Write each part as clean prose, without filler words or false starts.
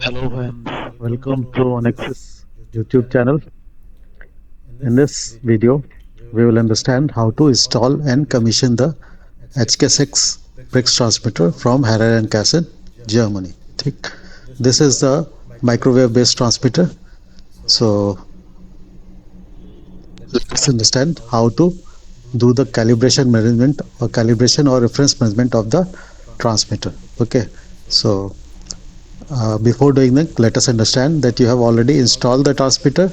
Hello and welcome to Onex's YouTube channel. In this video, we will understand how to install and commission the HK6 BRICS transmitter from Harrer and Cassen, Germany. This is the microwave-based transmitter. So let's understand how to do the calibration management or calibration or reference management of the transmitter. Okay, so before doing that, let us understand that you have already installed the transmitter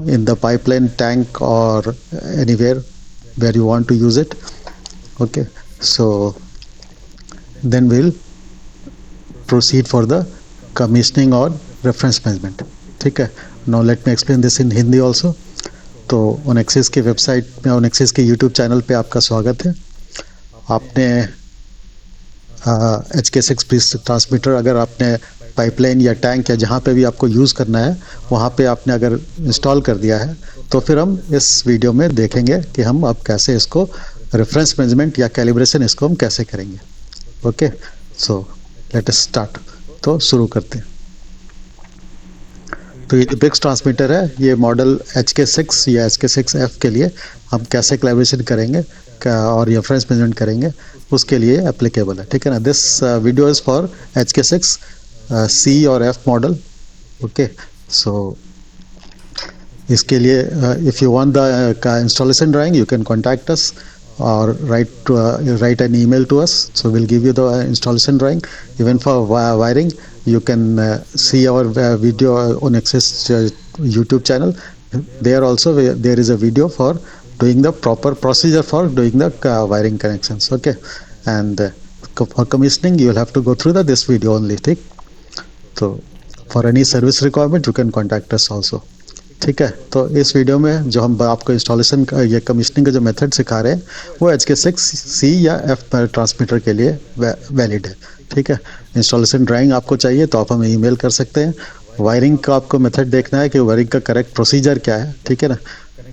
in the pipeline, tank, or anywhere where you want to use it. Okay, so then we'll proceed for the commissioning or reference management. ठीक है, now let me explain this in Hindi also. तो ओनेक्सिस की website में, ओनेक्सिस के YouTube channel पे आपका स्वागत है. आपने HK6 ट्रांसमीटर अगर आपने पाइपलाइन या टैंक या जहाँ पे भी आपको यूज़ करना है वहाँ पे आपने अगर इंस्टॉल कर दिया है तो फिर हम इस वीडियो में देखेंगे कि हम अब कैसे इसको रेफरेंस मैनेजमेंट या कैलिब्रेशन इसको हम कैसे करेंगे. Okay, so let us start. तो शुरू करते हैं. तो ये जो ब्रिक्स ट्रांसमीटर है ये मॉडल HK6 या HK6F के लिए हम कैसे कैलिब्रेशन करेंगे और रेफरेंस मैनेजमेंट करेंगे उसके लिए एप्लीकेबल है. ठीक है ना. This video is for HK6 C और F मॉडल. ओके, सो इसके लिए if you want the installation drawing you can contact us or write an email to us, so we'll give you the installation drawing. Even for wiring you can see our video on Access YouTube channel. There also there is a video for doing the proper procedure for doing the wiring connections. Okay, and for commissioning you will have to go through this video only. So for any service requirement you can contact us also. ठीक है. तो इस video में जो हम आपको installation का या कमीशनिंग का जो मेथड सिखा रहे हैं वो HK6C या F ट्रांसमीटर के लिए वैलिड है. ठीक है. इंस्टॉलेशन ड्राइंग आपको चाहिए तो आप हमें ईमेल कर सकते हैं. वायरिंग का आपको मेथड देखना है कि वायरिंग का करेक्ट प्रोसीजर क्या है. ठीक है ना.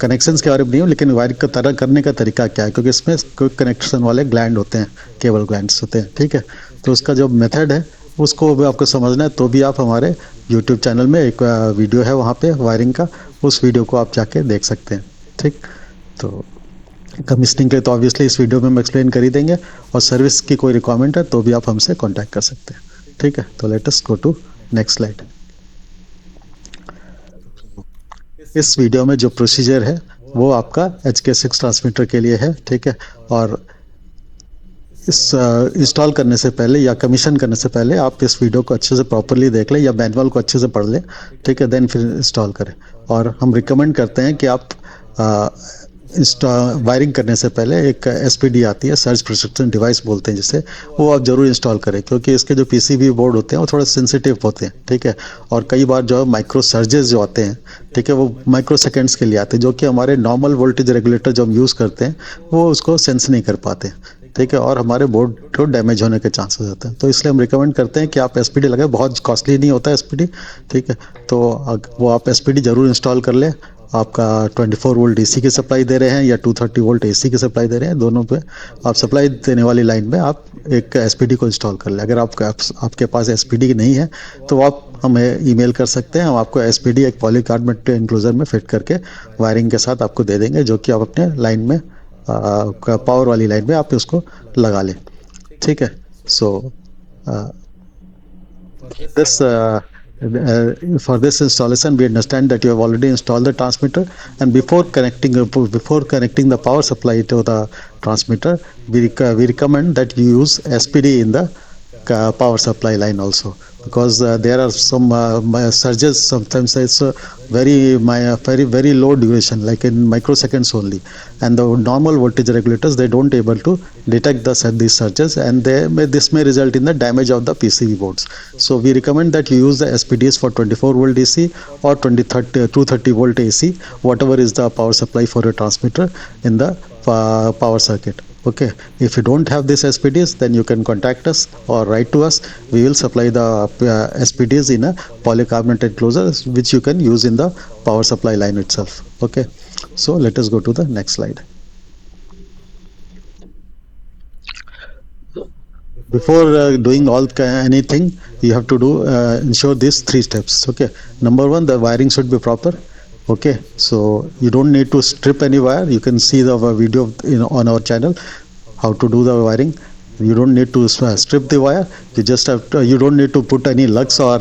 कनेक्शंस के बारे में नहीं हो लेकिन वायरिंग का तरह करने का तरीका क्या है, क्योंकि इसमें क्विक कनेक्शन वाले ग्लैंड होते हैं, केबल ग्लैंड्स होते हैं. ठीक है. तो उसका जो मेथड है उसको भी आपको समझना है तो भी आप हमारे YouTube चैनल में एक वीडियो है वहाँ पे वायरिंग का, उस वीडियो को आप जाके देख सकते हैं. ठीक. तो कमीशनिंग के तो ऑब्वियसली इस वीडियो में हम एक्सप्लेन कर ही देंगे और सर्विस की कोई रिक्वायरमेंट है तो भी आप हमसे कांटेक्ट कर सकते हैं. ठीक है. तो let us go to next slide. इस वीडियो में जो प्रोसीजर है वो आपका HK6 ट्रांसमीटर के लिए है. ठीक है. और इस इंस्टॉल करने से पहले या कमीशन करने से पहले आप इस वीडियो को अच्छे से प्रॉपरली देख लें या मैनुअल को अच्छे से पढ़ लें. ठीक है. देन फिर इंस्टॉल करें. और हम रिकमेंड करते हैं कि आप वायरिंग करने से पहले एक SPD आती है, सर्ज प्रोटेक्शन डिवाइस बोलते हैं जिसे, वो आप ज़रूर इंस्टॉल करें क्योंकि इसके जो PCB बोर्ड होते हैं वो थोड़ा सेंसिटिव होते हैं. ठीक है. और कई बार जो माइक्रो सर्जेस जो आते हैं, ठीक है, वो माइक्रो सेकेंड्स के लिए आते हैं जो कि हमारे नॉर्मल वोल्टेज रेगुलेटर जो हम यूज़ करते हैं वो उसको सेंस नहीं कर पाते. ठीक है. और हमारे बोर्ड को डैमेज होने के चांसेस होते हैं. तो इसलिए हम रिकमेंड करते हैं कि आप SPD लगाएं. बहुत कॉस्टली नहीं होता है SPD. ठीक है. तो वो आप SPD ज़रूर इंस्टॉल कर लें. आपका 24 वोल्ट DC की सप्लाई दे रहे हैं या 230 वोल्ट AC की सप्लाई दे रहे हैं, दोनों पे आप सप्लाई देने वाली लाइन में आप एक SPD को इंस्टॉल कर लें. अगर आपके पास SPD नहीं है तो आप हमें ईमेल कर सकते हैं. हम आपको SPD एक पॉलीकार्बोनेट एंक्लोजर में फिट करके वायरिंग के साथ आपको दे देंगे जो कि आप अपने लाइन में पावर वाली लाइन में आप उसको लगा लें. ठीक है. So this for this installation we understand that you have already installed the transmitter, and before connecting the power supply to the transmitter we recommend that you use SPD in the power supply line also, because there are some surges. Sometimes it's very low duration, like in microseconds only, and the normal voltage regulators they don't able to detect these surges, and this may result in the damage of the PCB boards. So we recommend that you use the SPDs for 24 volt DC or 230 volt AC, whatever is the power supply for your transmitter in the power circuit. Okay. If you don't have these SPDs then you can contact us or write to us. We will supply the SPDs in a polycarbonate enclosure which you can use in the power supply line itself. Okay. So let us go to the next slide. before doing anything, you have to do ensure these three steps. Okay, number one, the wiring should be proper. Okay, so you don't need to strip any wire. You can see the video on our channel how to do the wiring. You don't need to strip the wire. You just have to, you don't need to put any lugs or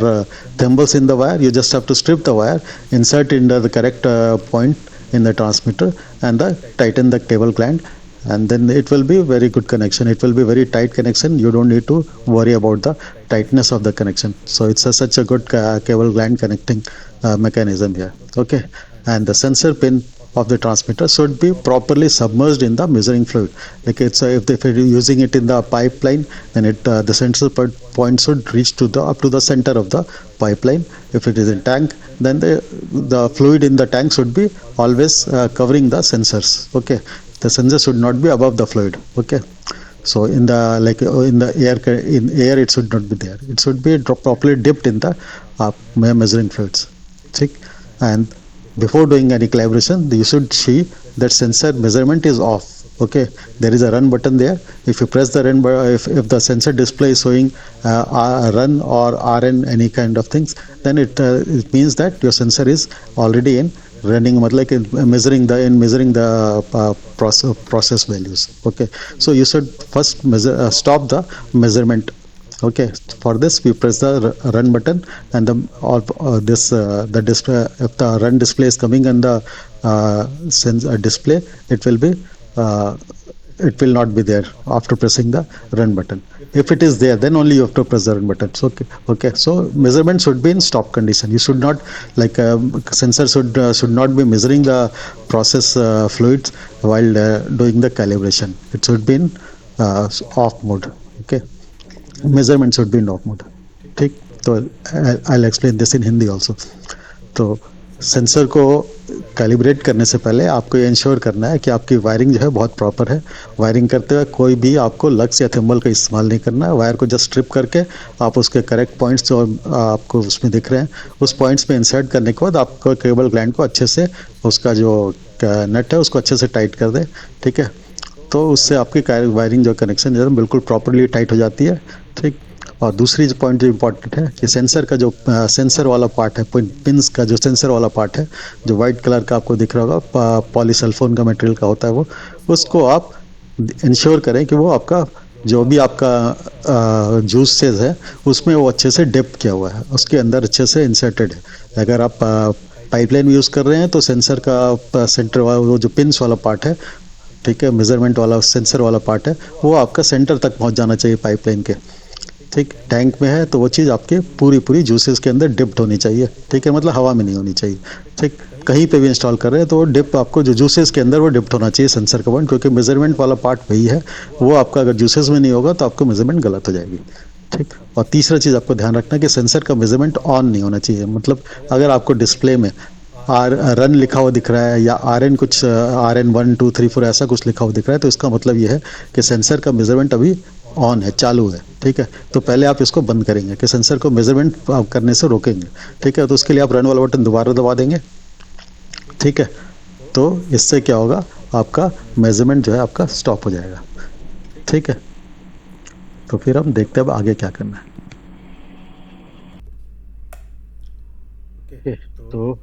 thimbles in the wire. You just have to strip the wire, insert in the correct point in the transmitter, and tighten the cable gland, and then it will be very good connection. It will be very tight connection. You don't need to worry about the tightness of the connection. So it's such a good cable gland connecting mechanism here. Okay, and the sensor pin of the transmitter should be properly submerged in the measuring fluid. Like if you're using it in the pipeline, then the sensor point should reach to the up to the center of the pipeline. If it is in tank, then the fluid in the tank should be always covering the sensors. Okay, the sensor should not be above the fluid. Okay, so in the in the air it should not be there. It should be properly dipped in the measuring fluids. ठीक. And before doing any calibration, you should see that sensor measurement is off. Okay, there is a run button there. If you press the run button, if the sensor display is showing run or RN any kind of things, then it means that your sensor is already in running, like in measuring the process values. Okay, so you should first stop the measurement. Okay, for this we press the run button, and the display, if the run display is coming on the display, it will be it will not be there after pressing the run button. If it is there, then only you have to press the run button. So okay, so measurement should be in stop condition. You should not, like sensor should not be measuring the process fluids while doing the calibration. It should be in off mode. Okay, measurement should be in off mode. ठीक, तो I'll explain this in Hindi also. तो sensor को calibrate करने से पहले आपको ये ensure करना है कि आपकी वायरिंग जो है बहुत प्रॉपर है. वायरिंग करते हुए कोई भी आपको लग्स या थिम्बल का इस्तेमाल नहीं करना है. वायर को जस्ट स्ट्रिप करके आप उसके करेक्ट पॉइंट्स जो आपको उसमें दिख रहे हैं, उस पॉइंट्स में इंसर्ट करने के बाद आपको केबल ग्लैंड को अच्छे से, उसका जो नट है उसको अच्छे से टाइट कर दें. ठीक है, तो उससे आपकी वायरिंग जो कनेक्शन जो है बिल्कुल प्रॉपरली टाइट हो जाती है. ठीक, और दूसरी पॉइंट जो इम्पोर्टेंट है कि सेंसर का जो सेंसर वाला पार्ट है, पिंस का जो सेंसर वाला पार्ट है, जो वाइट कलर का आपको दिख रहा होगा, पॉलीसल्फोन का मटेरियल का होता है वो, उसको आप इंश्योर करें कि वो आपका जो भी आपका जूसेस है उसमें वो अच्छे से डिप किया हुआ है, उसके अंदर अच्छे से इंसर्टेड है. अगर आप पाइपलाइन यूज़ कर रहे हैं तो सेंसर का सेंटर वाला वो जो पिंस वाला पार्ट है, ठीक है, मेजरमेंट वाला सेंसर वाला पार्ट है, वो आपका सेंटर तक पहुंच जाना चाहिए पाइपलाइन के. ठीक, टैंक में है तो वो चीज़ आपके पूरी जूसेस के अंदर डिप्ट होनी चाहिए. ठीक है, मतलब हवा में नहीं होनी चाहिए. ठीक, कहीं पे भी इंस्टॉल कर रहे हैं तो वो डिप आपको जो जूसेस के अंदर वो डिप्ट होना चाहिए सेंसर का पॉइंट, क्योंकि मेजरमेंट वाला पार्ट वही है. वो आपका अगर जूसेस में नहीं होगा तो आपको मेजरमेंट गलत हो जाएगी. ठीक, और तीसरा चीज़ आपको ध्यान रखना कि सेंसर का मेजरमेंट ऑन नहीं होना चाहिए. मतलब अगर आपको डिस्प्ले में रन लिखा हुआ दिख रहा है या RN कुछ RN 1 2 3 4 ऐसा कुछ लिखा हुआ दिख रहा है, तो इसका मतलब ये है कि सेंसर का मेजरमेंट अभी ऑन है, चालू है. ठीक है, तो पहले आप इसको बंद करेंगे कि सेंसर को मेजरमेंट करने से रोकेंगे. ठीक है, तो उसके लिए आप रन वाला बटन दोबारा दबा देंगे. ठीक है, तो इससे क्या होगा, आपका मेजरमेंट जो है आपका स्टॉप हो जाएगा. ठीक है, तो फिर हम देखते हैं अब आगे क्या करना है. Okay, तो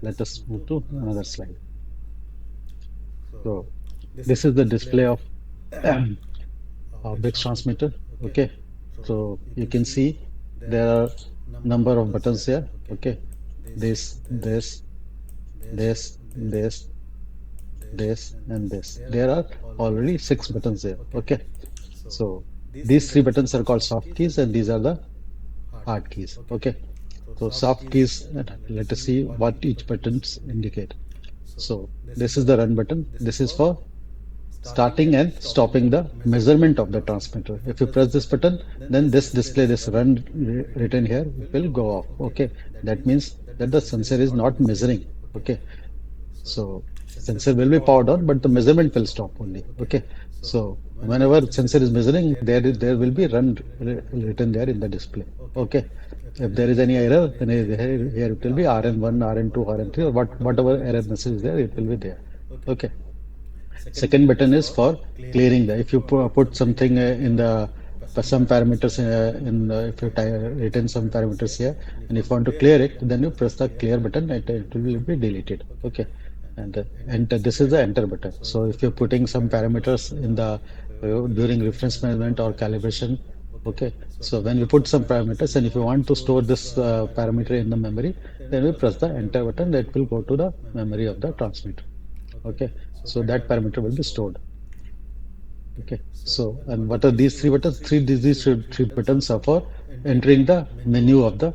let us move to another slide. So this is the display of BRICS transmitter. Okay, so you can see there are number of buttons here. Okay, this and this. There are already 6 buttons there. Okay, so these 3 buttons are called soft keys and these are the hard keys. Okay, so soft keys, let us see what each buttons indicate. So this is the run button. This is for starting and stopping the measurement of the transmitter. If you press this button, then this display, this run written here will go off. Okay, that means that the sensor is not measuring. Okay, so sensor will be powered on, but the measurement will stop only. Okay, so whenever sensor is measuring, there will be run written there in the display. Okay, if there is any error, then here it will be RN1, RN2, RN3, or whatever error message is there, it will be there. Okay. Second button is for clearing the, if you put something in the some parameters if you retain some parameters here, and if you want to clear it, then you press the clear button, it will be deleted. Okay, and enter. This is the enter button. So if you're putting some parameters in the during reference management or calibration, okay. So when we put some parameters, and if you want to store this parameter in the memory, then we press the enter button. That will go to the memory of the transmitter. Okay, so that parameter will be stored. Okay, so and what are these three buttons? These three buttons are for entering the menu of the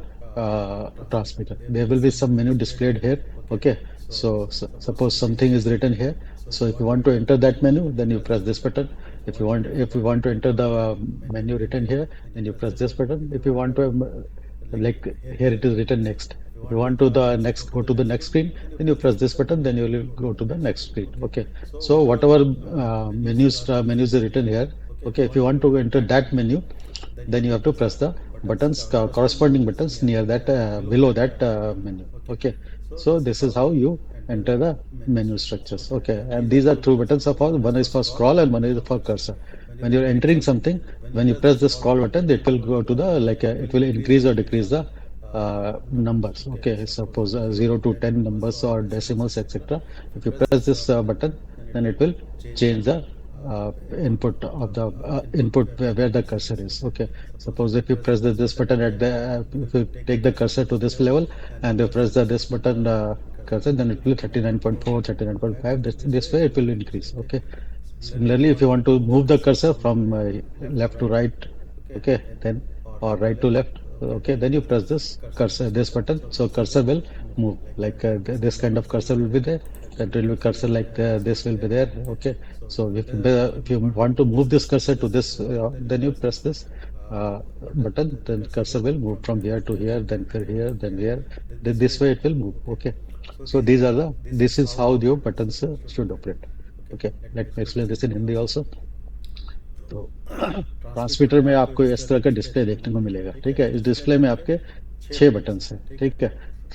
transmitter. There will be some menu displayed here. Okay, so suppose something is written here. So if you want to enter that menu, then you press this button. If you want to enter the menu written here, then you press this button. If you want to like here it is written next. If you want to go to the next screen, then you press this button, then you will go to the next screen. Okay. So whatever menus are written here, okay, if you want to enter that menu, then you have to press the buttons, corresponding buttons near that, below that menu. Okay. So this is how you enter the menu structures. Okay. And these are two buttons of all. One is for scroll and one is for cursor. When you're entering something, when you press the scroll button, it will go to the, it will increase or decrease the numbers. Okay, suppose 0 to 10 numbers or decimals, etc. If you press this button, then it will change the input of the input where the cursor is. Okay, suppose if you press this button if you take the cursor to this level and you press this button cursor, then it will 39.4, 39.5. This way it will increase. Okay. Similarly, if you want to move the cursor from left to right, okay, then or right to left, okay, then you press this button, so cursor will move. This kind of cursor will be there. That will be cursor this will be there. Okay, so if you want to move this cursor to this, then you press this button. Then cursor will move from here to here, then here, then here. Then this way it will move. Okay, so this is how your buttons should operate. Okay, let me explain this in Hindi also. तो transmitter में आपको इस तरह का display देखने को मिलेगा। ठीक है, इस डिस्प्ले में आपके 6 बटन हैं। ठीक है,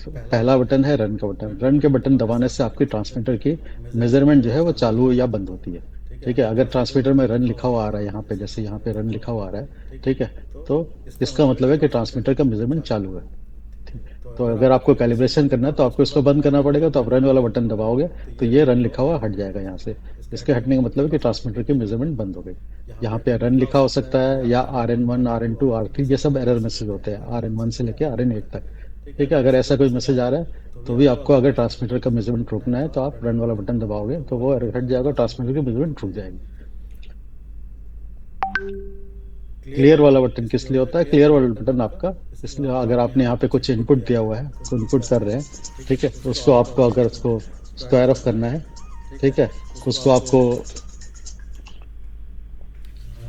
तो पहला बटन है रन का बटन। रन के बटन दबाने से आपकी ट्रांसमीटर की मेजरमेंट जो है वो चालू या बंद होती है। ठीक है, अगर ट्रांसमीटर में रन लिखा हुआ आ रहा है, यहाँ पे जैसे यहाँ पे रन लिखा हुआ आ रहा है, ठीक है, तो इसका मतलब है कि ट्रांसमीटर का मेजरमेंट चालू है। तो अगर आपको कैलिब्रेशन करना है तो आपको इसको बंद करना पड़ेगा, तो आप रन वाला बटन दबाओगे तो ये रन लिखा हुआ हट जाएगा यहाँ से। इसके हटने का मतलब है कि ट्रांसमीटर की मेजरमेंट बंद हो गई। यहाँ पे रन लिखा हो सकता है या RN1, RN2, R3, ये सब एरर मैसेज होते हैं, RN1 से लेके RN8 तक। ठीक है, अगर ऐसा कोई मैसेज आ रहा है तो भी आपको अगर ट्रांसमीटर का मेजरमेंट रोकना है तो आप रन वाला बटन दबाओगे तो वो एरर हट जाएगा, ट्रांसमीटर की मेजरमेंट रुक जाएगी। क्लियर वाला बटन किस लिए होता है? क्लियर वाला बटन आपका इसलिए, अगर आपने यहाँ पे कुछ इनपुट दिया हुआ है, उसको इनपुट कर रहे हैं, ठीक है, तो उसको आपको अगर उसको स्क्वायर ऑफ करना है, ठीक है, उसको आपको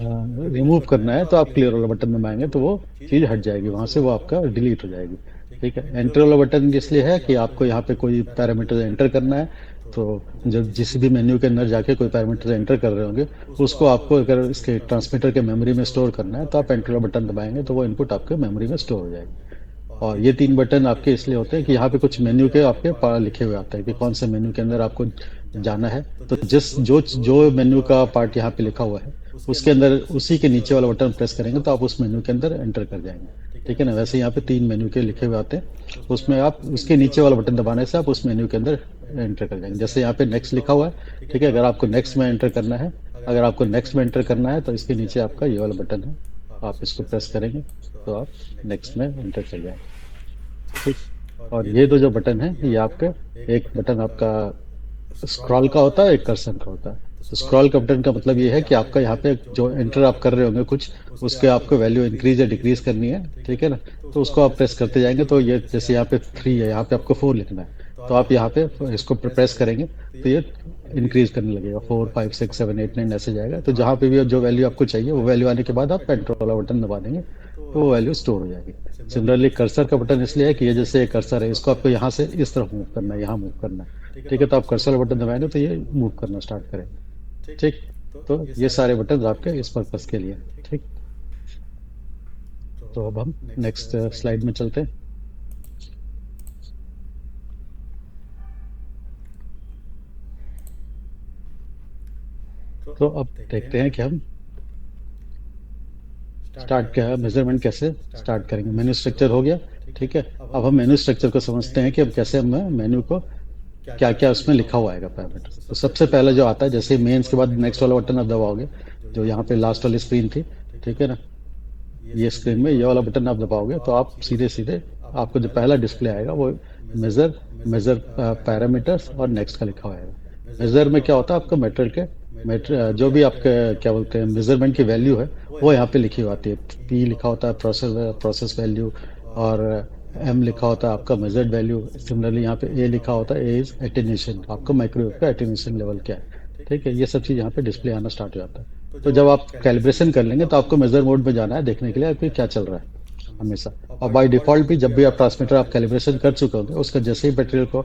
रिमूव करना है तो आप क्लियर वाला बटन दबाएंगे तो वो चीज़ हट जाएगी, वहां से वो आपका डिलीट हो जाएगी। ठीक है, एंटर वाला बटन इसलिए है कि आपको यहाँ पे कोई पैरामीटर एंटर करना है, तो जब जिस भी मेन्यू के अंदर जाके कोई पैरामीटर एंटर कर रहे होंगे, उसको आपको अगर इसके ट्रांसमीटर के मेमोरी में स्टोर करना है तो आप एंटर वाला बटन दबाएंगे तो वो इनपुट आपके मेमोरी में स्टोर हो जाएगी। और ये 3 बटन आपके इसलिए होते हैं कि यहाँ पे कुछ मेन्यू के आपके लिखे हुए आते हैं कि कौन से मेन्यू के अंदर आपको जाना है, तो जिस जो जो मेन्यू का पार्ट यहाँ पे लिखा हुआ है उसके अंदर उसी के नीचे वाला बटन प्रेस करेंगे तो आप उस मेन्यू के अंदर एंटर कर जाएंगे। ठीक है ना, वैसे यहाँ पे 3 मेन्यू के लिखे हुए आते हैं, उसमें आप उसके नीचे वाला बटन दबाने से आप उस मेन्यू के अंदर एंटर कर जाएंगे। जैसे यहाँ पे नेक्स्ट लिखा हुआ है, ठीक है, अगर आपको नेक्स्ट में एंटर करना है, तो इसके नीचे आपका ये वाला बटन है, आप इसको प्रेस करेंगे तो आप नेक्स्ट में एंटर कर जाएंगे। ठीक, और ये दो जो बटन है ये आपके, एक बटन आपका स्क्रॉल का होता है, एक कर्सर का होता है। तो स्क्रॉल का बटन का मतलब ये है कि आपका यहाँ पे जो एंटर आप कर रहे होंगे कुछ, उसके आपको वैल्यू इंक्रीज या डिक्रीज करनी है। ठीक है ना, तो उसको आप प्रेस करते जाएंगे, तो ये जैसे यहाँ पे 3 है, यहाँ पे आपको 4 लिखना है, तो आप यहाँ पे इसको प्रेस करेंगे तो ये इंक्रीज करने लगेगा, 4, 5, 6, 7, 8, 9 ऐसे जाएगा। तो जहाँ पे भी जो वैल्यू आपको चाहिए वो वैल्यू आने के बाद आप एंटर वाला बटन दबा देंगे तो वो वैल्यू स्टोर हो जाएगी। सिमिलरली कर्सर का बटन इसलिए है कि ये जैसे कर्सर है, इसको आपको यहाँ से इस तरफ मूव करना है, यहाँ मूव करना है। ठीक है, तो आप कर्सर वाला बटन दबाएंगे तो ये मूव करना स्टार्ट करेगा। ठीक, तो ये सारे बटन आपके इस पर्पस के लिए। ठीक, तो अब हम नेक्स्ट स्लाइड में चलते हैं। तो अब देखते हैं कि हम स्टार्ट क्या है, मेजरमेंट कैसे स्टार्ट करेंगे। मेन्यू स्ट्रक्चर हो गया, ठीक है। अब हम मेन्यू स्ट्रक्चर को समझते हैं कि अब कैसे हम मेन्यू को क्या क्या उसमें लिखा हुआ आएगा पैरामीटर। तो सबसे पहले जो आता है, जैसे मेंस के बाद नेक्स्ट वाला बटन आप दबाओगे, जो यहाँ पे लास्ट वाली स्क्रीन थी, ठीक है ना, ये स्क्रीन में ये वाला बटन आप दबाओगे तो आप सीधे सीधे आपको जो पहला डिस्प्ले आएगा वो मेजर मेजर पैरामीटर्स और नेक्स्ट का लिखा हुआ आएगा। मेजर में क्या होता है, आपका मेटेरियल के जो भी आपके क्या बोलते हैं मेजरमेंट की वैल्यू है वो यहाँ पे लिखी हुई आती है। पी लिखा होता है प्रोसेस वैल्यू, और एम लिखा होता है आपका मेजर्ड वैल्यू। सिमिलरली यहाँ पे ए लिखा होता है, ए इज एटेन्यूएशन, आपका माइक्रोवेव का एटेन्यूएशन लेवल क्या है, ठीक है। ये सब चीज़ यहाँ पे डिस्प्ले आना स्टार्ट हो जाता है। तो जब आप कैलिब्रेशन कर लेंगे तो आपको मेजर मोड में जाना है देखने के लिए आपको क्या चल रहा है हमेशा। और बाय डिफॉल्ट भी जब भी आप ट्रांसमीटर आप कैलिब्रेशन कर चुके होंगे, उसका जैसे ही मटेरियल को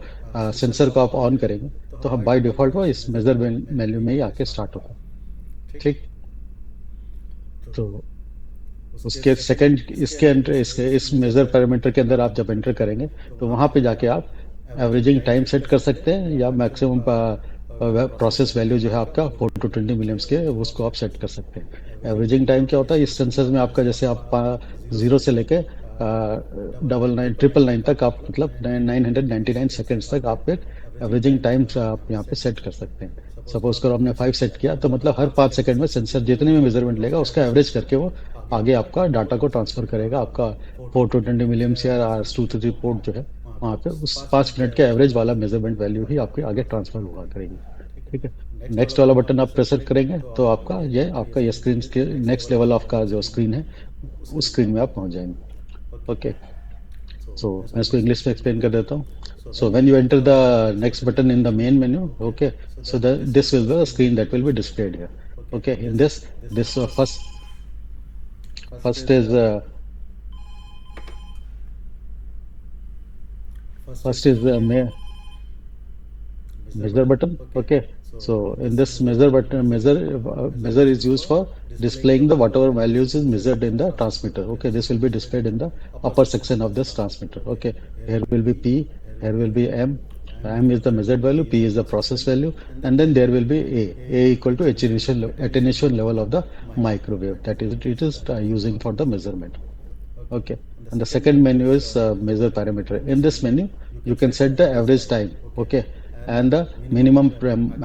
सेंसर को आप ऑन करेंगे तो हम बाय डिफॉल्ट वो इस मेजर वैल्यू में ही आके स्टार्ट होगा, ठीक। तो उसके सेकंड इसके एंटर इसके इस मेजर पैरामीटर के अंदर आप जब एंटर करेंगे तो वहां पे जाके आप एवरेजिंग टाइम सेट कर सकते हैं या मैक्सिमम प्रोसेस वैल्यू जो है आपका 4 to 20 मिलियम्स के, उसको आप सेट कर सकते हैं। एवरेजिंग टाइम क्या होता है इस सेंसर में आपका, जैसे आप 0 से लेके 999 तक आप मतलब 999 तक आप एक एवरेजिंग टाइम आप यहाँ पे सेट कर सकते हैं। सपोज करो हमने 5 सेट किया तो मतलब हर 5 सेकंड में सेंसर जितने भी मेजरमेंट लेगा उसका एवरेज करके वो आगे आपका डाटा को ट्रांसफर करेगा। आपका 4 to 20 मिलियम्स या R2 to 3 पोर्ट जो है वहाँ पे उस 5 मिनट के एवरेज वाला मेजरमेंट वैल्यू ही आपके आगे ट्रांसफर हुआ करेगी, ठीक है। नेक्स्ट वाला बटन आप प्रेस करेंगे तो आपका ये स्क्रीन के नेक्स्ट लेवल ऑफ का जो स्क्रीन है उस स्क्रीन में आप पहुंच जाएंगे, ओके। सो मैं इसको इंग्लिश में एक्सप्लेन कर देता हूँ। So when you enter the next button in the main menu, okay, so this will the screen that will be displayed here, okay. In this first is measure button, okay. So in this measure button, measure is used for displaying the whatever values is measured in the transmitter, okay. This will be displayed in the upper section of this transmitter, okay. Here will be P, here will be M. M is the measured value, P is the process value, and then there will be A equal to attenuation level of the microwave, that is it is using for the measurement, okay. And the second menu is measure parameter. In this menu you can set the average time, okay, and the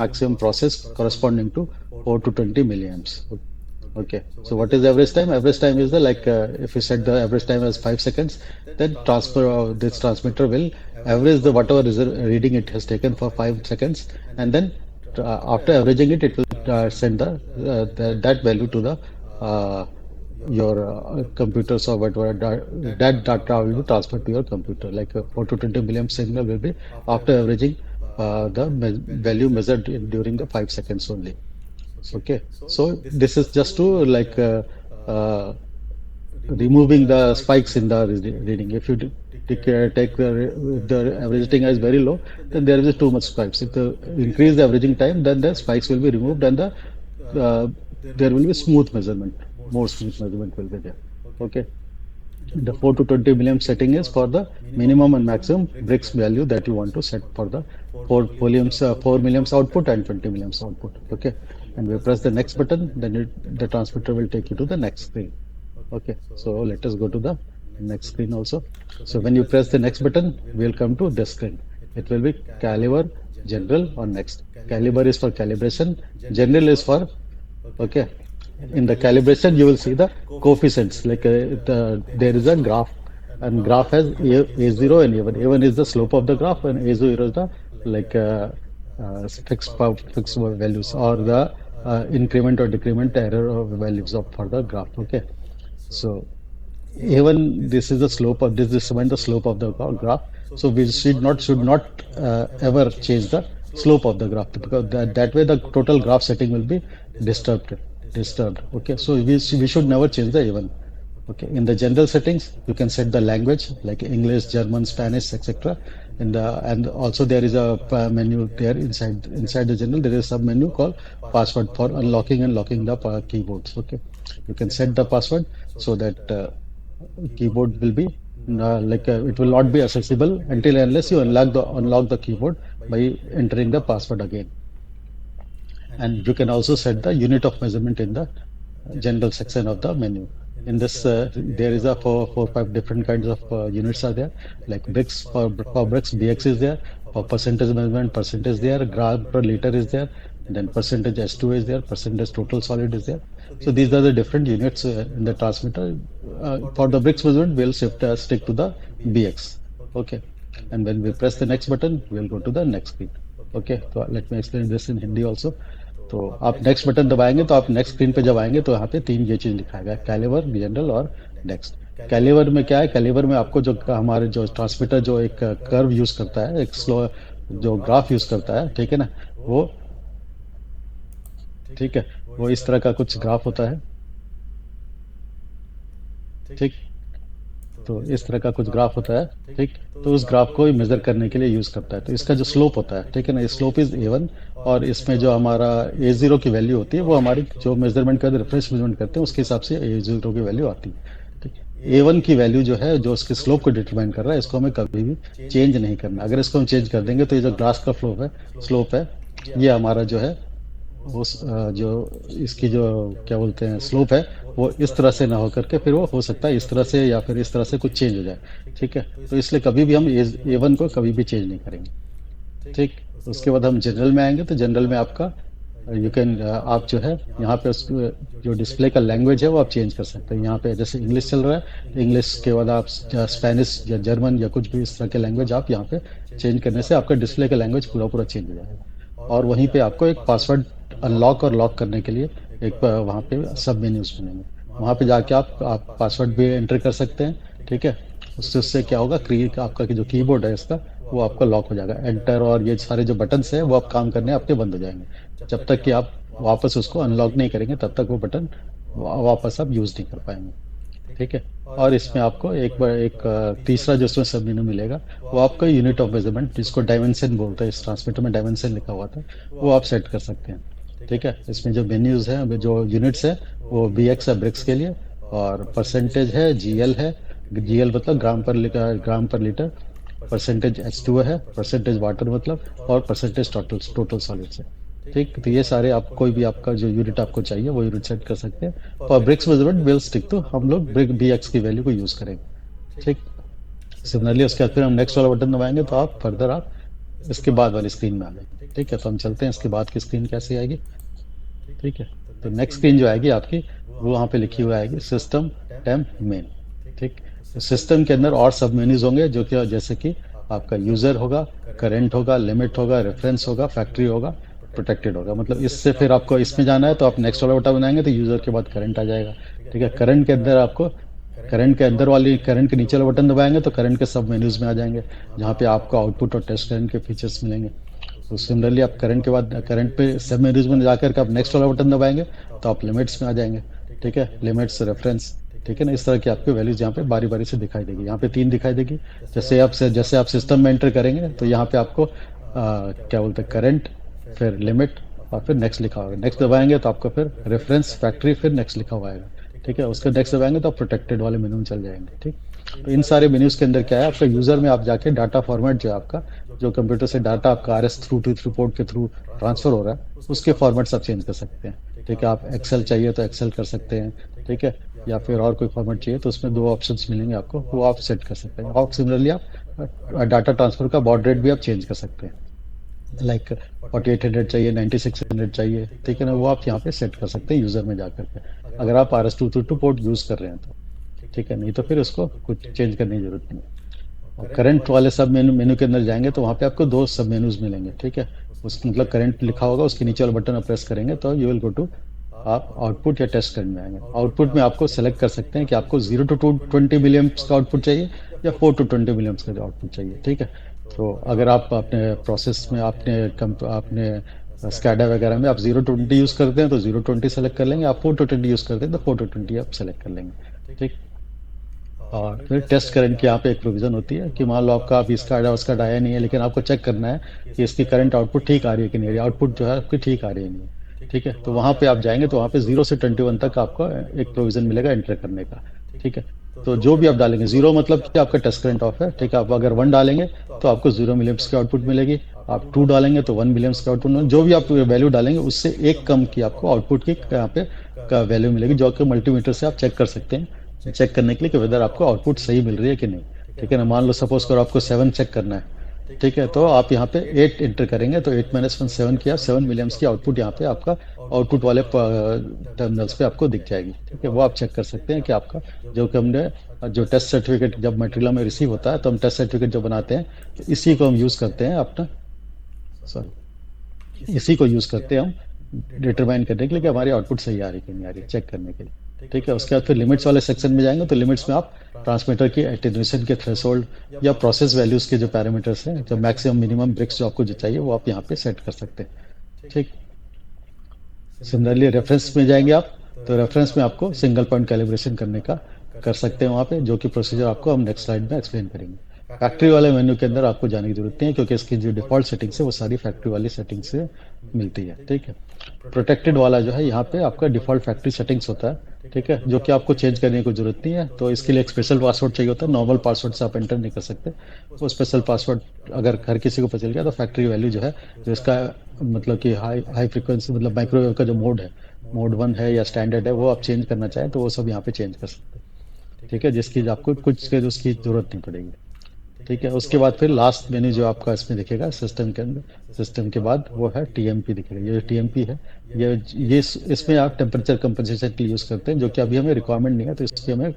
maximum process corresponding to 4 to 20 milliamps, okay. So what is average time? Average time is the if you set the average time as 5 seconds, then this transmitter will average the whatever reading it has taken for 5 seconds, and then after averaging it will send that value to the your computers or whatever that data will be transferred to your computer. Like 4 to 20 milliamp signal will be after averaging the value measured during the 5 seconds only, okay. So this is just to uh, removing the spikes in the reading. If you take the averaging as very low, then there is too much spikes. If you increase the averaging time, then the spikes will be removed and there will be smooth measurement. More smooth measurement will be there. Okay. The 4 to 20 milliamp setting is for the minimum and maximum bricks value that you want to set for the 4 milliamps output and 20 milliamps output. Okay. And we press the next button, then the transmitter will take you to the next screen. Okay. So let us go to the next screen also. So when you press the next button, we'll come to this screen. It will be caliber, general or next. Caliber is for calibration. General is for, okay. In the calibration, you will see the coefficients. There is a graph, and graph has A0 and A1. A1 is the slope of the graph, and A0 is the fixed values or the increment or decrement error of values for the graph. Okay, so A1, this is the slope of this is the slope of the graph. So we should not ever change the slope of the graph, because that way the total graph setting will be disturbed, okay. So we should never change the A1, okay. In the general settings you can set the language like English, German, Spanish, etc. And also there is a menu there inside the general. There is a sub menu called password for unlocking and locking the keyboards, okay. You can set the password so that keyboard will be it will not be accessible until unless you unlock the keyboard by entering the password again. And you can also set the unit of measurement in the general section of the menu. in this there is a four five different kinds of units are there, like bricks. For bricks, bx is there. For percentage measurement, percentage there. Gram per liter is there. Then percentage s2 is there. Percentage total solid is there. So these are the different units in the transmitter. For the bricks measurement, we'll stick to the bx. Okay. And when we press the next button, we'll go to the next screen. Okay. So let me explain this in Hindi also. तो आप next button दबाएंगे तो आप next screen पे जब आएंगे तो यहाँ पे तीन ये चीज लिखाएगा, कैलिवर, जनरल और नेक्स्ट। कैलिवर में क्या है, कैलिवर में आपको जो हमारे जो ट्रांसमीटर जो एक कर्व यूज करता है, एक स्लो जो ग्राफ यूज करता है, ठीक है ना, वो ठीक है, वो इस तरह का कुछ ग्राफ होता है। ठीक, तो इस तरह का कुछ ग्राफ होता है। ठीक, तो उस ग्राफ को मेजर करने के लिए यूज करता है। तो इसका जो स्लोप होता है, ठीक है ना, स्लोप इज ए1। और इसमें जो हमारा ए जीरो की वैल्यू होती है वो हमारी जो मेजरमेंट का रेफरेंस मेजरमेंट करते हैं उसके हिसाब से ए जीरो की वैल्यू आती है। ठीक, ए वन की वैल्यू जो है जो उसके स्लोप को डिटरमाइन कर रहा है, इसको हमें कभी भी चेंज नहीं करना। अगर इसको हम चेंज कर देंगे तो ये जो ग्रास का स्लोप है, ये हमारा जो है उस जो इसकी जो क्या बोलते हैं स्लोप है, वो इस तरह से ना हो करके फिर वो हो सकता है इस तरह से या फिर इस तरह से कुछ चेंज हो जाए। ठीक है, तो इसलिए कभी भी हम ए वन को कभी भी चेंज नहीं करेंगे। ठीक, उसके बाद हम जनरल में आएंगे तो जनरल में आपका यू कैन आप जो है यहाँ पे उसको जो डिस्प्ले का लैंग्वेज है वो आप चेंज कर सकते हैं। यहाँ पे जैसे इंग्लिश चल रहा है, इंग्लिश के बाद आप स्पेनिश या जर्मन या कुछ भी इस तरह के लैंग्वेज आप यहाँ पे चेंज करने से आपका डिस्प्ले का लैंग्वेज पूरा पूरा चेंज हो जाएगा। और वहीं पे आपको एक पासवर्ड अनलॉक और लॉक करने के लिए एक वहाँ पे सब मेन्यूज बनेंगे, वहाँ पे जाके आप पासवर्ड भी एंटर कर सकते हैं। ठीक है, उससे क्या होगा, आपका जो कीबोर्ड है इसका वो आपका लॉक हो जाएगा। एंटर और ये सारे जो बटन्स हैं वो आप काम करने आपके बंद हो जाएंगे। जब तक कि आप वापस उसको अनलॉक नहीं करेंगे तब तक वो बटन वापस आप यूज नहीं कर पाएंगे। ठीक है, और इसमें आपको एक तीसरा जो इसमें सब मेनू मिलेगा वो आपका यूनिट ऑफ मेजरमेंट, जिसको डायमेंशन बोलते हैं, इस ट्रांसमीटर में डायमेंशन लिखा हुआ था, वो आप सेट कर सकते हैं। ठीक है, इसमें जो मेन्यूज है जो यूनिट्स है वो बी एक्स है ब्रिक्स के लिए, और परसेंटेज है जीएल है, जीएल मतलब ग्राम पर लीटर, परसेंटेज एच टू है, परसेंटेज वाटर मतलब, और परसेंटेज टोटल टोटल सॉलिड्स है। ठीक, तो ये सारे आप कोई भी आपका जो यूनिट आपको चाहिए वो यूनिट सेट कर सकते हैं। For bricks measurement will stick to हम लोग ब्रिक बी एक्स की वैल्यू को यूज करेंगे। ठीक, सिमिलरली उसके बाद फिर हम नेक्स्ट वाला बटन दबाएंगे तो आप फर्दर आप इसके बाद वाली स्क्रीन में आ जाएंगे। ठीक है, तो हम चलते हैं इसके बाद की स्क्रीन कैसे आएगी। ठीक है, तो नेक्स्ट स्क्रीन जो आएगी आपकी वो वहाँ पे लिखी हुई आएगी सिस्टम टेम्प मेन। ठीक, तो सिस्टम के अंदर और सब मेन्यूज होंगे जो कि जैसे कि आपका यूजर होगा, करंट होगा, लिमिट होगा, रेफरेंस होगा, फैक्ट्री होगा, प्रोटेक्टेड होगा। मतलब इससे फिर आपको इसमें जाना है तो आप नेक्स्ट वाला बटन बनाएंगे तो यूजर के बाद करंट आ जाएगा। ठीक है, करंट के अंदर आपको करंट के अंदर वाली करंट के नीचे वाला बटन दबाएंगे तो करंट के सब मेन्यूज में आ जाएंगे, जहाँ पे आपको आउटपुट और टेस्ट करंट के फीचर्स मिलेंगे। तो सिमिलरली आप करंट के बाद करंट पे सब मेन्यूज में जाकर के आप नेक्स्ट वाला बटन दबाएंगे तो आप लिमिट्स में आ जाएंगे। ठीक है, लिमिट्स, रेफरेंस, ठीक है ना, इस तरह की आपकी वैल्यूज यहाँ पे बारी बारी से दिखाई देगी। यहाँ पे तीन दिखाई देगी। जैसे आप सिस्टम में एंटर करेंगे तो यहाँ पे आपको क्या बोलते हैं, करंट, फिर लिमिट और फिर नेक्स्ट लिखा होगा। नेक्स्ट दबाएंगे तो आपको फिर रेफरेंस, फैक्ट्री, फिर नेक्स्ट लिखा हुआ आएगा। ठीक है, उसका नेक्स्ट दबाएंगे तो आप प्रोटेक्टेड वाले मेनू में चल जाएंगे। ठीक, तो इन सारे मेन्यूज के अंदर क्या है, आपका यूजर में आप जाके डाटा फॉर्मेट जो है आपका, जो कंप्यूटर से डाटा आपका आर एस थ्रू पोर्ट के थ्रू ट्रांसफर हो रहा है, उसके फॉर्मेट्स आप चेंज कर सकते हैं। ठीक है, आप एक्सेल चाहिए तो एक्सेल कर सकते हैं। ठीक है, या फिर और कोई फॉर्मेट चाहिए तो उसमें दो ऑप्शंस मिलेंगे आपको, वो आप सेट कर सकते हैं। और सिमिलरली आप डाटा ट्रांसफर का बॉड रेट भी आप चेंज कर सकते हैं, लाइक 4800 चाहिए, 9600 चाहिए। ठीक है ना, वो आप यहाँ पे सेट कर सकते हैं यूजर में जाकर के, अगर आप R S two port use कर रहे हैं तो। ठीक है, नहीं तो फिर उसको कुछ चेंज करने की जरूरत नहीं है। और करंट वाले सब मेनू के अंदर जाएंगे तो वहाँ पे आपको दो सब मेनूज मिलेंगे। ठीक है, उस मतलब करंट लिखा होगा, उसके नीचे वाला बटन आप प्रेस करेंगे तो यू विल गो टू आप आउटपुट या टेस्ट करंट में आएंगे। आउटपुट में आपको सेलेक्ट कर सकते हैं कि आपको 0 to 20 मिलियम्स का आउटपुट चाहिए या 4 to 20 मिलियम्स का आउटपुट चाहिए। ठीक है, तो अगर आप अपने प्रोसेस में आपने स्कैडा वगैरह में आप 0 to 20 यूज़ करते हैं तो 0 to 20 सेलेक्ट कर लेंगे, आप 4 to 20 यूज़ करते हैं तो 4 to 20 आप सेलेक्ट कर लेंगे। ठीक, और फिर टेस्ट करंट की यहाँ पे एक प्रोविजन होती है कि मान लो आपका अभी इसका उसका आया नहीं है, लेकिन आपको चेक करना है कि इसकी करंट आउटपुट ठीक आ रही है कि नहीं आ रही, आउटपुट जो है आपकी ठीक आ रही है नहीं है। ठीक है, तो वहाँ पे आप जाएंगे तो वहाँ पे 0 से 21 तक आपको एक प्रोविजन मिलेगा एंटर करने का। ठीक है, तो जो भी आप डालेंगे, जीरो मतलब कि आपका टेस्ट करंट ऑफ है। ठीक है, आप अगर 1 डालेंगे तो आपको 0 मिलियम्स की आउटपुट मिलेगी, आप 2 डालेंगे तो 1 मिलियम्स का आउटपुट मिलेगा। जो भी आप वैल्यू डालेंगे उससे एक कम की आपको आउटपुट की यहाँ पे का वैल्यू मिलेगी जो कि मल्टीमीटर से आप चेक कर सकते हैं, चेक करने के लिए कि वेदर आपको आउटपुट सही मिल रही है कि नहीं। ठीक है ना, मान लो सपोज करो आपको 7 चेक करना है। ठीक है, तो आप यहाँ पे 8 इंटर करेंगे तो 8 - 1 7 किया, 7 मिलियम्स की आउटपुट यहाँ पे आपका आउटपुट वाले टर्मिनल्स पे आपको दिख जाएगी। ठीक है, वो आप चेक कर सकते हैं कि आपका जो कि हमने जो टेस्ट सर्टिफिकेट जब मटेरियल में रिसीव होता है तो हम टेस्ट सर्टिफिकेट जो बनाते हैं तो इसी को हम यूज़ करते हैं अपना, सॉरी, इसी को यूज़ करते हैं हम डिटरमाइन करने के लिए कि हमारी आउटपुट सही आ रही है कि नहीं आ रही, चेक करने के लिए। ठीक है, उसके बाद फिर लिमिट्स वाले सेक्शन में जाएंगे तो लिमिट्स में आप ट्रांसमीटर की एटेन्यूएशन के थ्रेशोल्ड या प्रोसेस वैल्यूज के जो पैरामीटर्स हैं, जो मैक्सिमम मिनिमम ब्रिक्स जो आपको जो चाहिए वो आप यहाँ पे सेट कर सकते हैं। ठीक, सिमिलरली रेफरेंस में जाएंगे आप तो रेफरेंस में आपको सिंगल पॉइंट कैलिब्रेशन करने का कर सकते हैं वहाँ पे, जो कि प्रोसीजर आपको हम नेक्स्ट स्लाइड में एक्सप्लेन करेंगे। फैक्ट्री वाले मेन्यू के अंदर आपको जाने की जरूरत नहीं है क्योंकि इसकी जो डिफॉल्ट सेटिंग्स है वो सारी फैक्ट्री वाली सेटिंग से मिलती है। ठीक है, प्रोटेक्टेड वाला जो है यहाँ पे आपका डिफॉल्ट फैक्ट्री सेटिंग्स होता है। ठीक है, जो कि आपको चेंज करने की जरूरत नहीं है, तो इसके लिए एक स्पेशल पासवर्ड चाहिए होता है, नॉर्मल पासवर्ड से आप एंटर नहीं कर सकते। वो स्पेशल पासवर्ड अगर हर किसी को पता चल गया तो फैक्ट्री वैल्यू जो है, जो इसका मतलब कि हाई हाई फ्रिक्वेंसी मतलब माइक्रोवेव का जो मोड है, मोड 1 है या स्टैंडर्ड है, वो आप चेंज करना चाहें तो वो सब यहाँ पे चेंज कर सकते हैं। ठीक है, जिसकी आपको कुछ के उसकी जरूरत नहीं पड़ेगी। ठीक है, उसके बाद फिर लास्ट मेन्यू जो आपका इसमें दिखेगा सिस्टम के अंदर, सिस्टम के बाद वो है टीएमपी दिखेगा। ये टीएमपी है, ये इसमें आप टेम्परेचर कंपनसेशन के लिए यूज़ करते हैं, जो कि अभी हमें रिक्वायरमेंट नहीं है तो इसकी हमें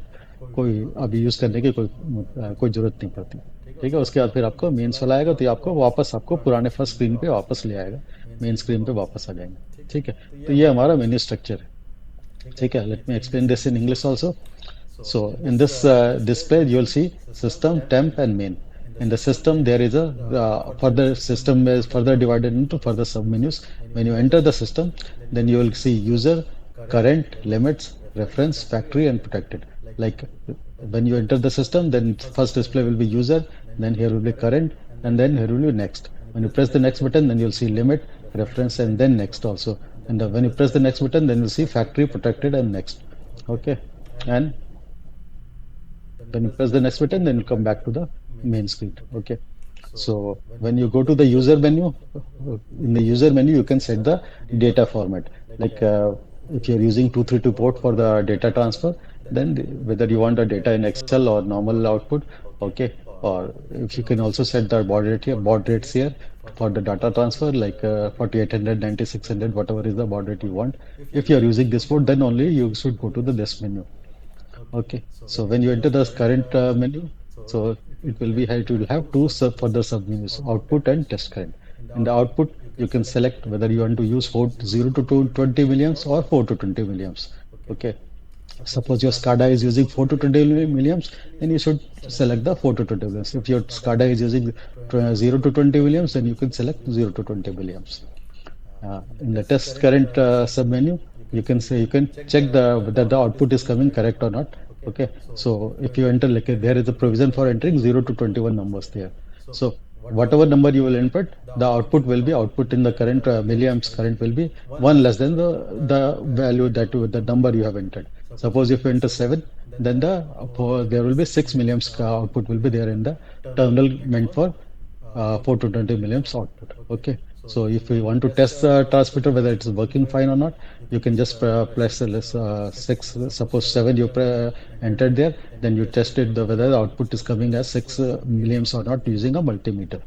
कोई अभी यूज़ करने की कोई ज़रूरत नहीं पड़ती। ठीक है, उसके बाद फिर आपको मेंस वाला आएगा तो ये आपको वापस आपको पुराने फर्स्ट स्क्रीन पे वापस ले आएगा, मेन स्क्रीन पे वापस आ जाएंगे। ठीक है, तो ये हमारा मेन्यू स्ट्रक्चर है। ठीक है, let me explain this in English also. So in this display, you will see system, temp, and main. In the system, there is a further system is further divided into further submenus. When you enter the system, then you will see user, current, limits, reference, factory, and protected. Like when you enter the system, then first display will be user, then here will be current, and then here will be next. When you press the next button, then you'll see limit, reference, and then next also. And when you press the next button, then you'll see factory, protected, and next. Okay, and when you press the next button, then you come back to the main screen. Okay, so when you go to the user menu, in the user menu you can set the data format. Like if you're using 232 port for the data transfer, then whether you want the data in Excel or normal output. Okay, or if you can also set the baud rates here for the data transfer, like 4800, 9600, whatever is the baud rate you want. If you are using this port, then only you should go to the this menu. Okay, so when you enter the current menu, so it will be it will have two further submenus, output and test current. In the output, you can select whether you want to use 0 to 20 milliamps or 4 to 20 milliamps. Okay, suppose your SCADA is using 4 to 20 milliamps, then you should select the 4 to 20 milliamps. If your SCADA is using 0 to 20 milliamps, then you can select 0 to 20 milliamps. In the test current submenu, you can say you can check the whether the output is coming correct or not. Okay, so if you enter, like there is a provision for entering 0 to 21 numbers there. So whatever number you will input, the output will be output in the current milliamps current will be one less than the value that the number you have entered. Suppose if you enter 7, then there will be 6 milliamps output will be there in the terminal meant for 4 to 20 milliamps output. Okay, so if you want to test the transmitter whether it is working fine or not, you can just press the 6, suppose 7 you entered there, then you tested whether the output is coming as 6 milliamps or not using a multimeter.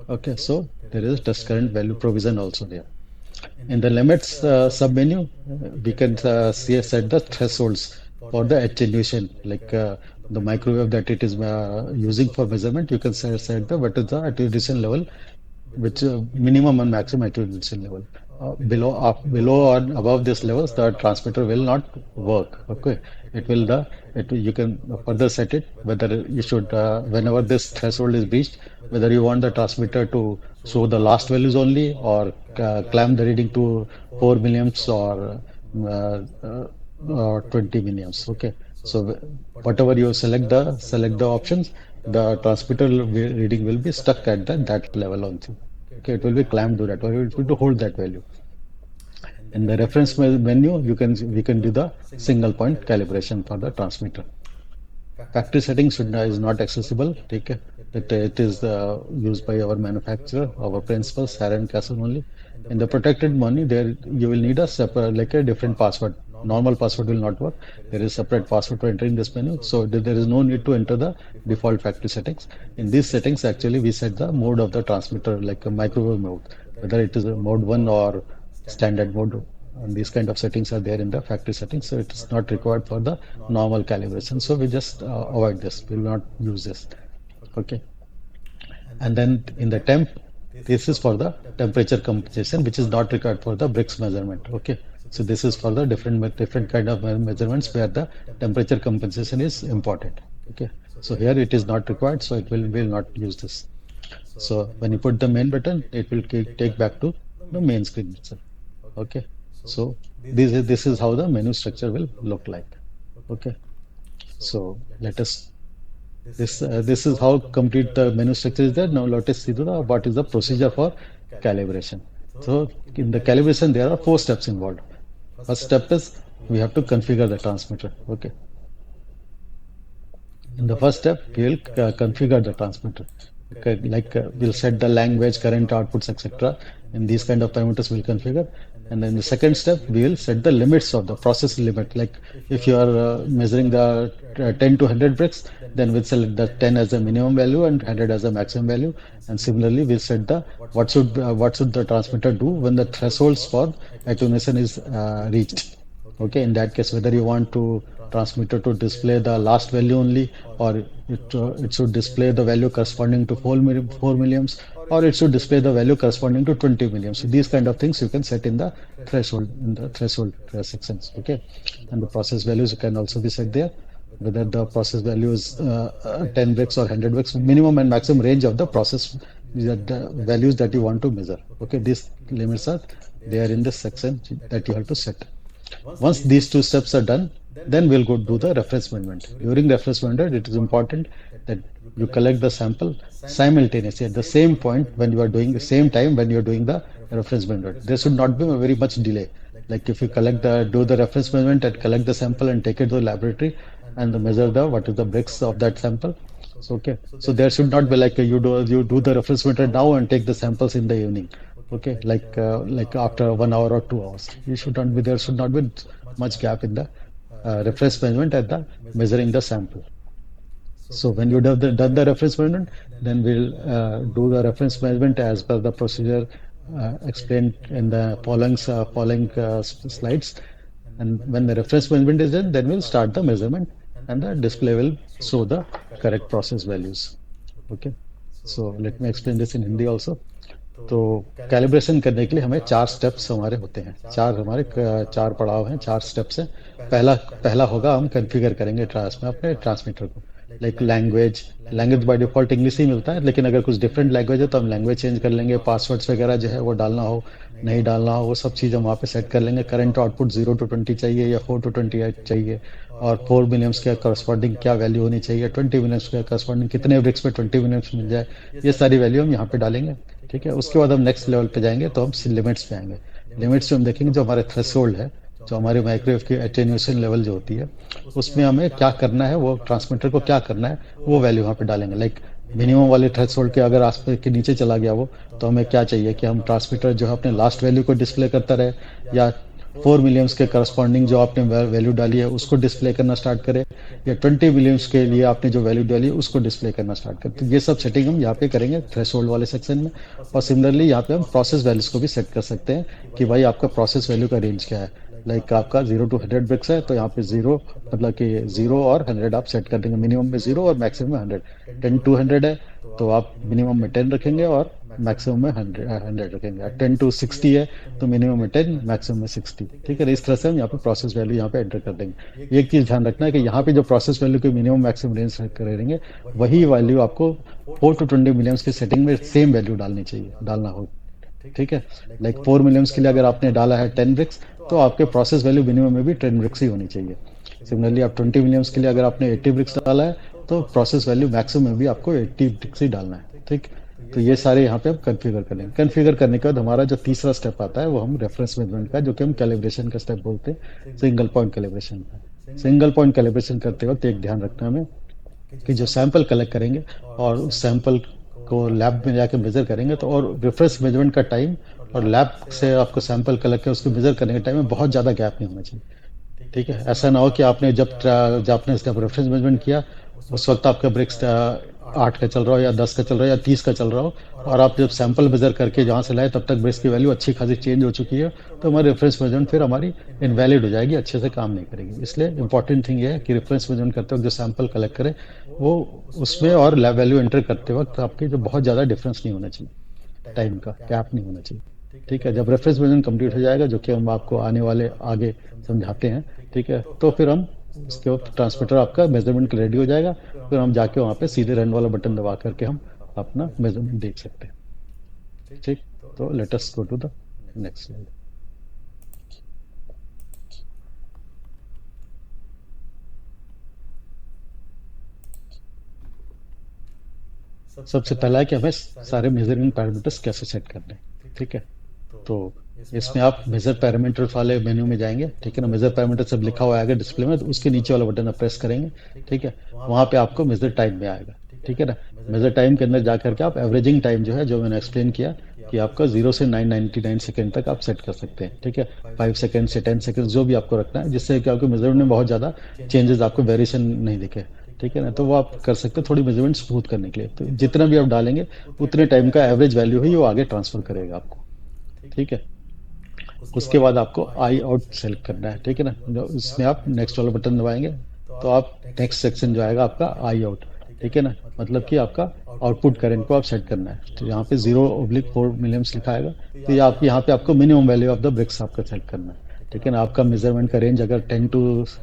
Okay, so there is a test current value provision also there. In the limits submenu, we can set the thresholds for the attenuation, like the microwave that it is using for measurement. You can set the what is the attenuation level, which minimum and maximum attenuation level. Below or above this levels, the transmitter will not work. Okay, it will you can further set it whether you should whenever this threshold is reached, whether you want the transmitter to show the last values only or clamp the reading to 4 milliamps or 20 milliamps. Okay, so whatever you select the options, the transmitter reading will be stuck at that level only. Okay, it will be clamped to that, or it will hold that value. In the reference menu, we can do the single point calibration for the transmitter. Factory settings is not accessible. Take it is used by our manufacturer, our principal, Saran Castle only. In the protected menu, there you will need a separate, like a different password. normal password will not work. There is separate password for entering this menu. So there is no need to enter the default factory settings. In these settings, actually, we set the mode of the transmitter like a microwave mode, whether it is a mode 1 or standard mode. And these kind of settings are there in the factory settings. So it is not required for the normal calibration. So we just avoid this. We will not use this. Okay. And then in the temp, this is for the temperature compensation, which is not required for the bricks measurement. Okay, so this is for the different kind of measurements where the temperature compensation is important. Okay, so here it is not required, so it will not use this. So when you put the main button, it will take back to the main screen itself. Okay, so this is how the menu structure will look like. Okay, so let us this is how complete the menu structure is there. Now let us see what is the procedure for calibration. So in the calibration there are four steps involved. First step is we have to configure the transmitter. Okay. In the first step we will configure the transmitter. Okay, like we'll set the language, current outputs, etc. And these kind of parameters we'll configure. And then the second step, we will set the limits of the process limit. Like if you are measuring the 10 to 100 bricks, then we'll select the 10 as a minimum value and 100 as a maximum value. And similarly, we'll set the what should the transmitter do when the thresholds for attenuation is reached. Okay, in that case, whether you want to transmitter to display the last value only, or it should display the value corresponding to 4 milliamps, or it should display the value corresponding to 20 milliamps. So these kind of things you can set in the threshold sections. Okay, and the process values can also be set there. Whether the process value is 10 bricks or 100 bricks, minimum and maximum range of the process the values that you want to measure. Okay, these limits are there in the section that you have to set. Once these two steps are done, then we'll go do the reference measurement. During reference measurement, it is important that you collect the sample simultaneously at the same point when you are doing the same time when you are doing the reference measurement. There should not be a very much delay. Like if you do the reference measurement and collect the sample and take it to the laboratory and measure what is the bricks of that sample. So, okay, so there should not be like you do the reference measurement now and take the samples in the evening. Okay, like after 1 hour or 2 hours. There should not be much gap in the reference measurement at the measuring the sample. So when you have done the reference measurement, then we'll do the reference measurement as per the procedure explained in the following slides. And when the reference measurement is done, then we'll start the measurement and the display will show the correct process values. Okay, so let me explain this in Hindi also. तो calibration करने के लिए हमें 4 steps हमारे होते हैं, चार पड़ाव हैं, 4 स्टेप्स हैं। पहला पहला होगा हम कॉन्फ़िगर करेंगे अपने ट्रांसमीटर को। Like language by default English ही मिलता है, लेकिन अगर कुछ डिफरेंट लैंग्वेज है तो हम लैंग्वेज चेंज कर लेंगे। पासवर्ड्स वगैरह जो है वो डालना हो नहीं डालना हो वो सब चीज़ हम वहाँ पे सेट कर लेंगे। करंट आउटपुट 0 to 20 चाहिए या 4 to 28 चाहिए, और 4 मिलियम्स के करस्पॉन्डिंग क्या वैल्यू होनी चाहिए, 20 मिलियम्स के करस्पॉन्डिंग कितने ब्रिक्स में 20 मिलियम्स मिल जाए, ये सारी वैल्यू हम यहाँ पे डालेंगे। ठीक है, उसके बाद हम नेक्स्ट लेवल पे जाएंगे तो हम लिमिट्स पे आएंगे। लिमिट्स में हम देखेंगे जो हमारे थ्रेशोल्ड है, जो हमारे माइक्रोवेव की एटेन्यूएशन लेवल जो होती है, उसमें हमें क्या करना है, वो ट्रांसमीटर को क्या करना है वो वैल्यू वहाँ पे डालेंगे। लाइक मिनिमम वाले थ्रेशोल्ड के अगर आसपास के नीचे चला गया वो, तो हमें क्या चाहिए कि हम ट्रांसमीटर जो है अपने लास्ट वैल्यू को डिस्प्ले करता रहे, या 4 मिलियम्स के करस्पॉन्डिंग जो आपने वैल्यू डाली है उसको डिस्प्ले करना स्टार्ट करे, या 20 मिलियम्स के लिए आपने जो वैल्यू डाली है उसको डिस्प्ले करना स्टार्ट करे। तो ये सब सेटिंग हम यहाँ पे करेंगे थ्रेशोल्ड वाले सेक्शन में। और सिमिलरली यहाँ पे हम प्रोसेस वैल्यूज को भी सेट कर सकते हैं कि भाई आपका प्रोसेस वैल्यू का रेंज क्या है। लाइक आपका 0 to 100 ब्रिक्स है तो यहाँ पे 0 मतलब कि 0 और 100 आप सेट कर देंगे। मिनिमम में 0 और मैक्सिमम में 100। 10 to 100 है तो आप मिनिमम में 10 रखेंगे और मैक्सिमम में 100 रखेंगे। 10 to 60 है तो मिनिमम में 10, मैक्सिमम में 60। ठीक है, इस तरह से हम यहाँ पे प्रोसेस वैल्यू यहाँ पे एंटर कर देंगे। एक चीज ध्यान रखना है कि यहाँ पे जो प्रोसेस वैल्यू के मिनिमम मैक्सिमम रेंज सेट करेंगे वही वैल्यू आपको 4 to 20 मिलियम्स की सेटिंग में सेम वैल्यू डालना हो। ठीक है, लाइक 4 मिलियम्स के लिए अगर आपने डाला है 10 ब्रिक्स तो आपके प्रोसेस वैल्यू मिनिमम में भी 10 ब्रिक्स ही होनी चाहिए। सिमिलरली आप 20 मिलियम्स के लिए अगर आपने 80 ब्रिक्स डाला है तो प्रोसेस वैल्यू मैक्सिमम में भी आपको 80 ब्रिक्स ही डालना है। ठीक, तो ये सारे यहाँ पे हम कॉन्फ़िगर कर लेंगे। कॉन्फ़िगर करने के बाद हमारा जो तीसरा स्टेप आता है वो हम रेफरेंस मेजरमेंट का, जो कि हम कैलिब्रेशन का स्टेप बोलते हैं, सिंगल पॉइंट कैलिब्रेशन का। सिंगल पॉइंट कैलिब्रेशन करते वक्त एक ध्यान रखना हमें कि जो सैंपल कलेक्ट करेंगे और उस सैंपल को लैब में जाके मेजर करेंगे तो, और रेफरेंस मेजरमेंट का टाइम और लैब से आपको सैंपल कलेक्ट कर उसको मेजर करने के टाइम में बहुत ज़्यादा गैप नहीं होना चाहिए। ठीक है, ऐसा ना हो कि आपने जब आपने इसका रेफरेंस मेजरमेंट किया उस वक्त आपका ब्रिक्स 8 का चल रहा हो या 10 का चल रहा हो या 30 का चल रहा हो, और आप जब सैंपल मेजर करके जहाँ से लाए तब तक ब्रिक्स की वैल्यू अच्छी खासी चेंज हो चुकी है, तो हमारी रेफरेंस मेजरमेंट फिर हमारी इनवैलिड हो जाएगी, अच्छे से काम नहीं करेगी। इसलिए इंपॉर्टेंट थिंग ये है कि रेफरेंस मेजरमेंट करते वक्त जो सैंपल कलेक्ट करें वो उसमें और लैब वैल्यू एंटर करते वक्त आपके जो बहुत ज़्यादा डिफरेंस नहीं होना चाहिए, टाइम का गैप नहीं होना चाहिए। ठीक है, जब रेफरेंस वर्जन कंप्लीट हो जाएगा, जो कि हम आपको आने वाले आगे समझाते हैं, ठीक है, तो फिर हम उसके वक्त ट्रांसमीटर आपका मेजरमेंट रेडी हो जाएगा, फिर हम जाके वहाँ पे सीधे रन वाला बटन दबा करके हम अपना मेजरमेंट देख सकते हैं। ठीक, तो let us go to the next slide. सबसे पहला है कि हमें सारे मेजरिंग पैरामीटर्स कैसे सेट करने हैं। ठीक है, तो इसमें आप मेजर पैरामीटर्स वाले मेन्यू में जाएंगे। ठीक है ना, मेजर पैरामीटर सब लिखा हुआ आएगा डिस्प्ले में, तो उसके नीचे वाला बटन आप प्रेस करेंगे। ठीक है, वहां पे आपको मेजर टाइम में आएगा। ठीक है ना, मेजर टाइम के अंदर जा करके आप एवरेजिंग टाइम जो है, जो मैंने एक्सप्लेन किया कि आपका 0 से 999 सेकेंड तक आप सेट कर सकते हैं। ठीक है, 5 सेकेंड से 10 सेकेंड जो भी आपको रखना है, जिससे कि आपको मेजरमेंट में बहुत ज़्यादा चेंजेस, आपको वेरिएशन नहीं दिखे। ठीक है ना, तो वो आप कर सकते हैं थोड़ी मेजरमेंट स्मूथ करने के लिए। तो जितना भी आप डालेंगे उतने टाइम का एवरेज वैल्यू है, वो आगे ट्रांसफर करेगा आपको। ठीक है, उसके बाद आपको आई आउट सेलेक्ट करना है। ठीक है ना, इसमें आप नेक्स्ट वाला बटन दबाएंगे तो आप नेक्स्ट सेक्शन जो आएगा आपका आई आउट। ठीक है ना, मतलब कि आपका आउटपुट करंट को आप सेट करना है। तो यहाँ पे 0/4 मिलियम्स लिखा आएगा, तो ये आप यहाँ पे आपको minimum value of the bricks आपका सेलेक्ट करना है। ठीक है ना, आपका मेजरमेंट का रेंज अगर 10 to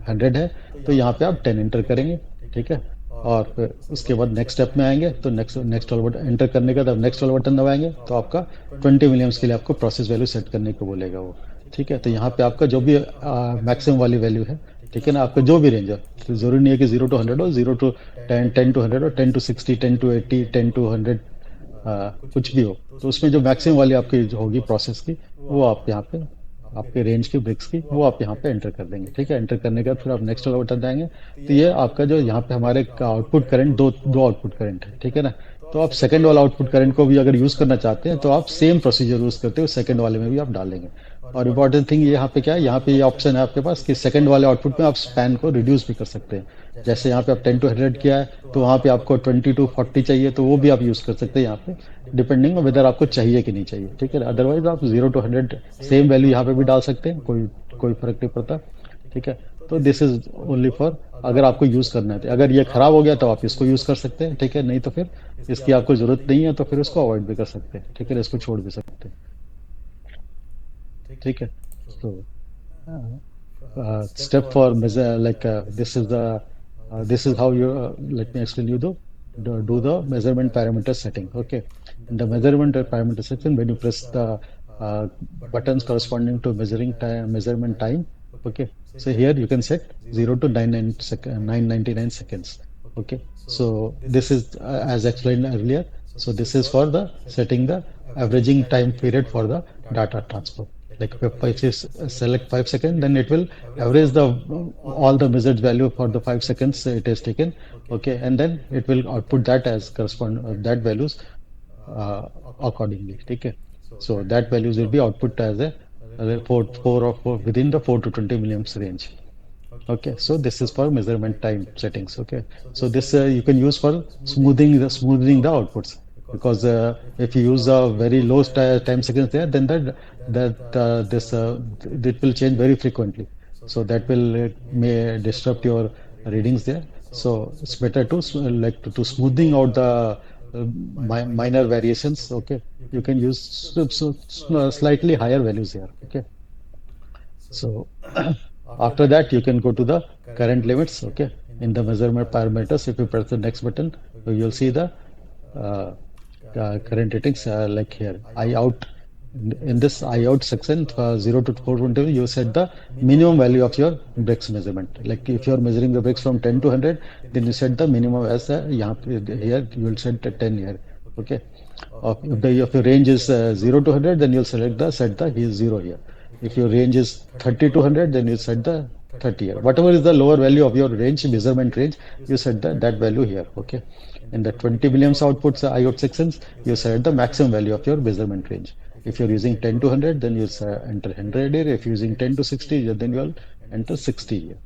100 है, तो यहाँ पे आप 10 एंटर करेंगे। ठीक है, और फिर उसके बाद नेक्स्ट स्टेप में आएंगे, तो नेक्स्ट नेक्स्ट वाला बटन एंटर करने का, तब नेक्स्ट वाला बटन दबाएंगे तो आपका 20 मिलियम्स के लिए आपको प्रोसेस वैल्यू सेट करने को बोलेगा वो। ठीक है, तो यहाँ पे आपका जो भी मैक्सिमम वाली वैल्यू है, ठीक है ना, आपका जो भी रेंज है, तो जरूरी नहीं है कि 0 to 100 हो, 0 to 10, 10 to 100 हो, 10 to 60, 10 to 80, 10 to 100, कुछ भी हो, तो उसमें जो मैक्सिमम वाली आपकी जो होगी प्रोसेस की, वो आप यहाँ पे आपके रेंज की ब्रिक्स की वो आप यहाँ पे एंटर कर देंगे। ठीक है, एंटर करने के बाद फिर आप नेक्स्ट वाला बटन देंगे, तो ये आपका जो यहाँ पे हमारे आउटपुट करंट, दो दो आउटपुट करंट है। ठीक है ना, तो आप सेकंड वाला आउटपुट करंट को भी अगर यूज करना चाहते हैं, तो आप सेम प्रोसीजर यूज करते हो, सेकंड वाले में भी आप डालेंगे। और इम्पोर्टेंट थिंग यहाँ पे क्या है, यहाँ पे ये ऑप्शन है आपके पास कि सेकंड वाले आउटपुट में आप स्पैन को रिड्यूस भी कर सकते हैं। जैसे यहाँ पे आप 10 to 100 किया है, तो वहाँ पे आपको 20 to 40 चाहिए, तो वो भी आप यूज कर सकते हैं यहाँ पे, डिपेंडिंग वेदर आपको चाहिए कि नहीं चाहिए। ठीक है, अदरवाइज आप 0 to 100 सेम वैल्यू यहाँ पे भी डाल सकते हैं, कोई कोई फर्क नहीं पड़ता। ठीक है, तो दिस इज ओनली फॉर अगर आपको यूज करना है, तो अगर ये खराब हो गया तो आप इसको यूज कर सकते हैं। ठीक है, नहीं तो फिर इसकी आपको जरूरत नहीं है, तो फिर इसको अवॉइड भी कर सकते हैं। ठीक है, इसको छोड़ भी सकते हैं। ठीक है, तो step for measure, like this is how you let me explain you do the measurement parameter setting. Okay, in the measurement parameter section, when you press the uh, buttons corresponding to measurement time, okay, so here you can set 0 to 999 seconds. Okay, so this is as explained earlier, so this is for the setting the averaging time period for the data transfer. Like if you select 5 seconds, then it will average the all the measured value for the 5 seconds it has taken. Okay, and then it will output that as correspond that values uh, accordingly. Okay, so that values will be output as a four or four within the 4 to 20 milliamps range. Okay, so this is for measurement time settings. Okay, so this you can use for smoothing the outputs, because if you use a very low time sequence there, then this it will change very frequently. So that will may disrupt your readings there. So it's better to to smoothing out the minor variations. Okay, you can use slightly higher values here. Okay, so after that you can go to the current limits. Okay, in the measurement parameters, if you press the next button, so you'll see the uh, current ratings like here I out. In this I out section, 0 to 420, you set the minimum value of your breaks measurement. Like if you are measuring the breaks from 10 to 100, then you set the minimum as here you will set 10 here. Okay, if your range is 0 to 100, then you'll set the 0 here. If your range is 30 to 100, then you set the 30 here. Whatever is the lower value of your range, measurement range, you set that value here. Okay, in the 20 milliamps outputs IOT sections, you set the maximum value of your measurement range. If you're using 10 to 100, then you enter 100 here. If you're using 10 to 60, then you'll enter 60 here.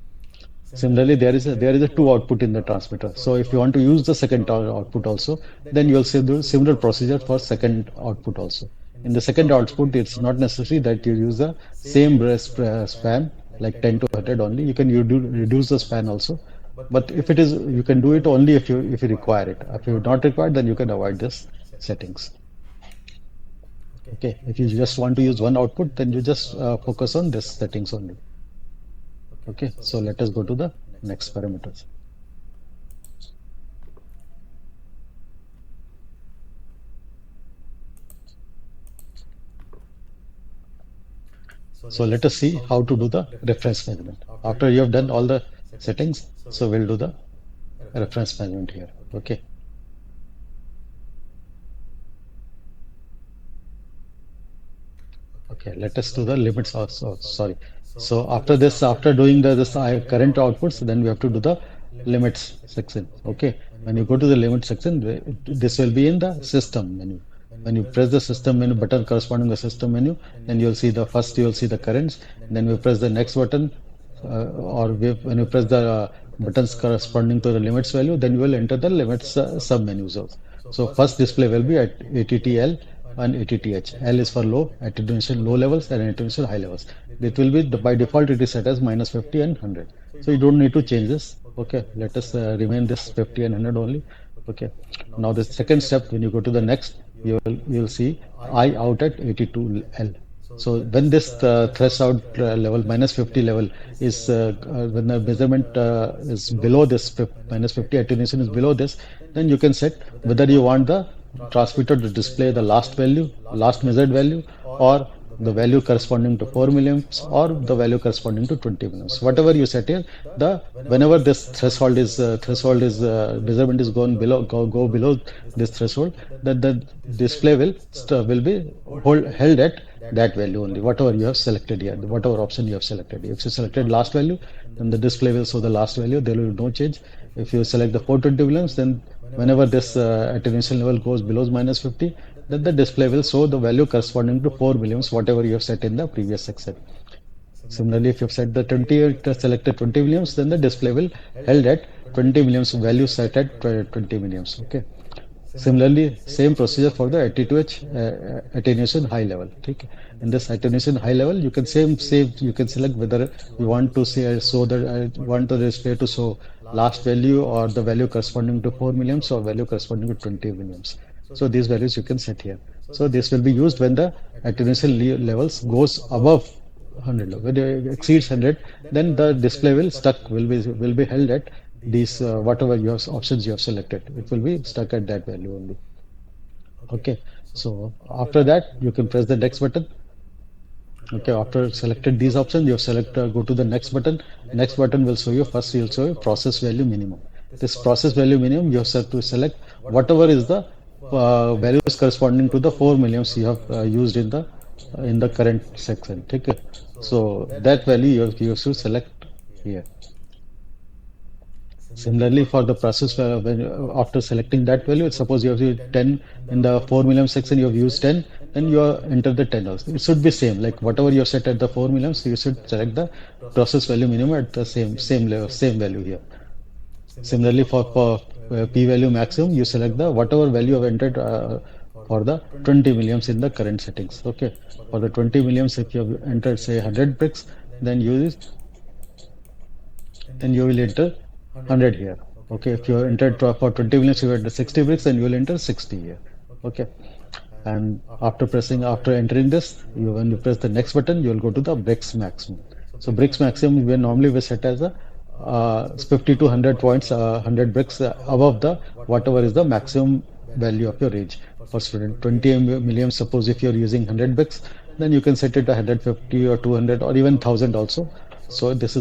Similarly, there is a two output in the transmitter. So if you want to use the second output also, then you will see the similar procedure for second output also. In the second output, it's not necessary that you use the same span like 10 to 100 only. You can reduce the span also. But if it is, you can do it only if you require it. If you not required, then you can avoid this settings. Okay. If you just want to use one output, then you just focus on this settings only. Okay. So let us go to the next parameters. So let us see how to do the reference measurement. After you have done all the settings, so we'll do the reference measurement here. Okay. Okay, let us do the limits also. Sorry. So after this, after doing this current outputs, then we have to do the limits section. Okay. When you go to the limit section, this will be in the system menu. When you press the system menu button corresponding to the system menu, then you'll see the first you'll see the currents. Then we press the next button, when you press the buttons corresponding to the limits value, then you will enter the limits sub menus also. So first display will be at ATTL and ATTH. L is for low attenuation low levels and attenuation high levels. It will be by default it is set as -50 and 100. So you don't need to change this. Okay, let us remain this 50 and 100 only. Okay. Now the second step, when you go to the next, you'll see I out at 82L. So when this threshold level -50 level is when the measurement is below this -50 attenuation is below this, then you can set whether you want the transmitter to display the last value, last measured value, or the value corresponding to 4 milliamps or the value corresponding to 20 milliamps. Whatever you set here, whenever this threshold is measurement is going below go below this threshold, that the display will be held at that value only, whatever you have selected here, whatever option you have selected. If you selected last value, then the display will show the last value. There will be no change. If you select the 420 milliamps, then whenever this attenuation level goes below -50, then the display will show the value corresponding to 4 milliamps, whatever you have set in the previous section. Similarly, if you have set the selected 20 milliamps, then the display will held at 20 milliamps, value set at 20 milliamps. Okay. Similarly, same procedure for the attenuation high level. Okay. In this attenuation high level, you can you can select whether you want to show the want the display to show last value or the value corresponding to 4 milliamps or value corresponding to 20 milliamps. So these values you can set here. So this will be used when the attenuation levels goes above 100. When it exceeds 100, then the display will be held at these whatever options you have selected. It will be stuck at that value only. Okay. So after that, you can press the next button. Okay, after selected these options, you have go to the next button. Next button will show you, first will show you process value minimum. This process value minimum, you have to select whatever is the values corresponding to the 4 milliamps you have used in the current section. Okay. So that value you have to select here. Similarly, for the process, after selecting that value, suppose you have used 10 in the 4 milliamp section, you have used 10, then you enter the 10 also. It should be same, like whatever you have set at the 4 milliamps, you should select the process value minimum at the same level, same value here. Similarly, for p-value maximum, you select the whatever value you have entered for the 20 milliamps in the current settings. Okay, for the 20 milliamps, if you have entered say 100 bricks, then you will enter 100 here. Okay, if you have entered for 20 milliamps, you enter 60 bricks, then you will enter 60 here. Okay, and after entering this, when you press the next button, you will go to the bricks maximum. So bricks maximum we set as a 50 to 100 points, 100 bricks above the whatever is the maximum value of your range. For student 20 milliamps, suppose if you are using 100 bricks, then you can set it to 150 or 200 or even 1000 also. So this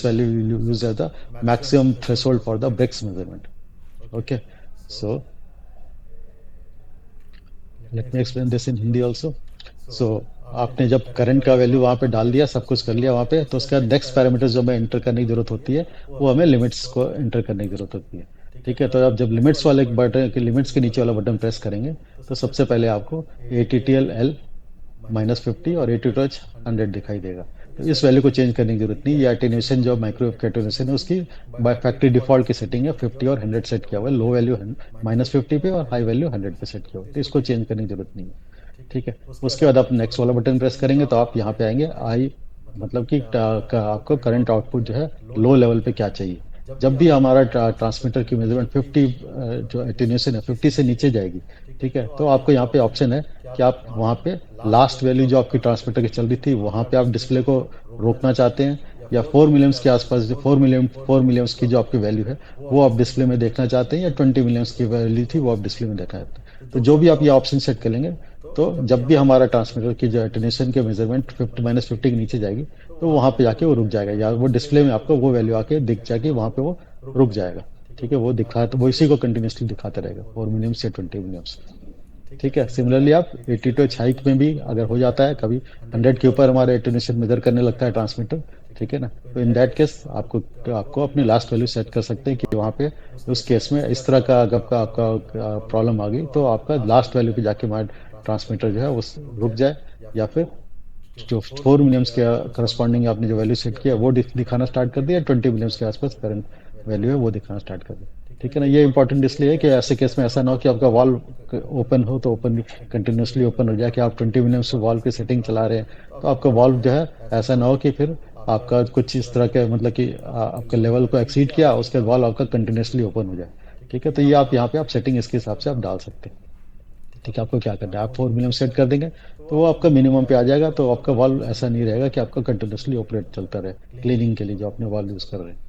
value you use as the maximum threshold for the bricks measurement. Okay, so let me explain this in Hindi also. So आपने जब current का value वहाँ पे डाल दिया, सब कुछ कर लिया वहाँ पे, तो उसके बाद नेक्स्ट पैरामीटर्स जो हमें एंटर करने की जरूरत होती है, वो हमें लिमिट्स को एंटर करने की जरूरत होती है. ठीक है, तो आप जब लिमिट्स वाले बटन के लिमिट्स के नीचे वाला बटन प्रेस करेंगे, तो सबसे पहले आपको ATTL L -50 और ATTH 100 दिखाई देगा. तो इस वैल्यू को चेंज करने की जरूरत नहीं। ये एटेन्यूएशन जो माइक्रोवेव का एटेन्यूएशन है उसकी बाय फैक्ट्री डिफॉल्ट की सेटिंग है, 50 और 100 सेट किया हुआ है। लो वैल्यू -50 पे और हाई वैल्यू 100 पे सेट किया हुआ है, तो इसको चेंज करने की जरूरत नहीं है। ठीक है, उसके बाद आप नेक्स्ट वाला बटन प्रेस करेंगे तो आप यहाँ पे आएंगे आई, मतलब कि आपको करंट आउटपुट जो है लो लेवल पे क्या चाहिए। जब भी हमारा ट्रांसमीटर की मेजरमेंट 50 जो एटेन्यूएशन है 50 से नीचे जाएगी, ठीक है, तो आपको यहाँ पे ऑप्शन है कि आप वहाँ पे लास्ट वैल्यू जो आपकी ट्रांसमीटर की चल रही थी वहाँ पे आप डिस्प्ले को रोकना चाहते हैं, या 4 मिलियम्स के आसपास जो 4 मिलियम्स की जो आपकी वैल्यू है वो आप डिस्प्ले में देखना चाहते हैं, या 20 मिलियम्स की वैल्यू थी वो आप डिस्प्ले में देखना चाहते हैं। तो जो भी आप ये ऑप्शन सेट कर लेंगे, तो जब भी हमारा ट्रांसमीटर की जो एटेन्यूएशन के मेजरमेंट 50 के नीचे जाएगी, तो वहां पे जाके वो रुक जाएगा, या वो डिस्प्ले में आपको वो वैल्यू आके दिख जाएगी, वहां पे वो रुक जाएगा। ठीक है, वो दिखा तो वो इसी को कंटिन्यूसली दिखाता रहेगा, 4 मिलियम्स या 20 मिलियम्स। ठीक है, सिमिलरली आप 82 हाइट में भी अगर हो जाता है कभी, 100 के ऊपर हमारा एटेन्यूएशन मेजर करने लगता है ट्रांसमीटर, ठीक है ना, तो इन दैट केस आपको आपको अपनी लास्ट वैल्यू सेट कर सकते हैं कि वहाँ पे उस केस में इस तरह का अगर आपका आपका प्रॉब्लम आ गई तो आपका लास्ट वैल्यू पे जाके हमारा ट्रांसमीटर जो है वो रुक जाए, या फिर जो 4 मिलियम्स के करस्पॉन्डिंग आपने जो वैल्यू सेट किया वो दिखाना स्टार्ट कर दिया, 20 मिलियम्स के आसपास करंट वैल्यू है वो दिखाना स्टार्ट कर दिया। ठीक है ना, ये इंपॉर्टेंट इसलिए है कि ऐसे केस में ऐसा ना हो कि आपका वॉल्व ओपन हो तो ओपन कंटिन्यूसली ओपन हो जाए, कि आप 20 मिलियम्स से वॉल्व की सेटिंग चला रहे हैं तो आपका वॉल्व जो है ऐसा ना हो कि फिर आपका कुछ इस तरह के मतलब कि आपके लेवल को एक्सीड किया उसके बाद वॉल्व आपका कंटिन्यूसली ओपन हो जाए। ठीक है, तो ये आप यहाँ पे आप सेटिंग इसके हिसाब से आप डाल सकते हैं। ठीक है, आपको क्या करना है, आप 4 मिलियम सेट कर देंगे तो वो आपका मिनिमम पे आ जाएगा, तो आपका वाल्व ऐसा नहीं रहेगा कि आपका कंटिन्यूसली ऑपरेट चलता रहे क्लीनिंग के लिए जो आपने वाल्व यूज कर रहे हैं।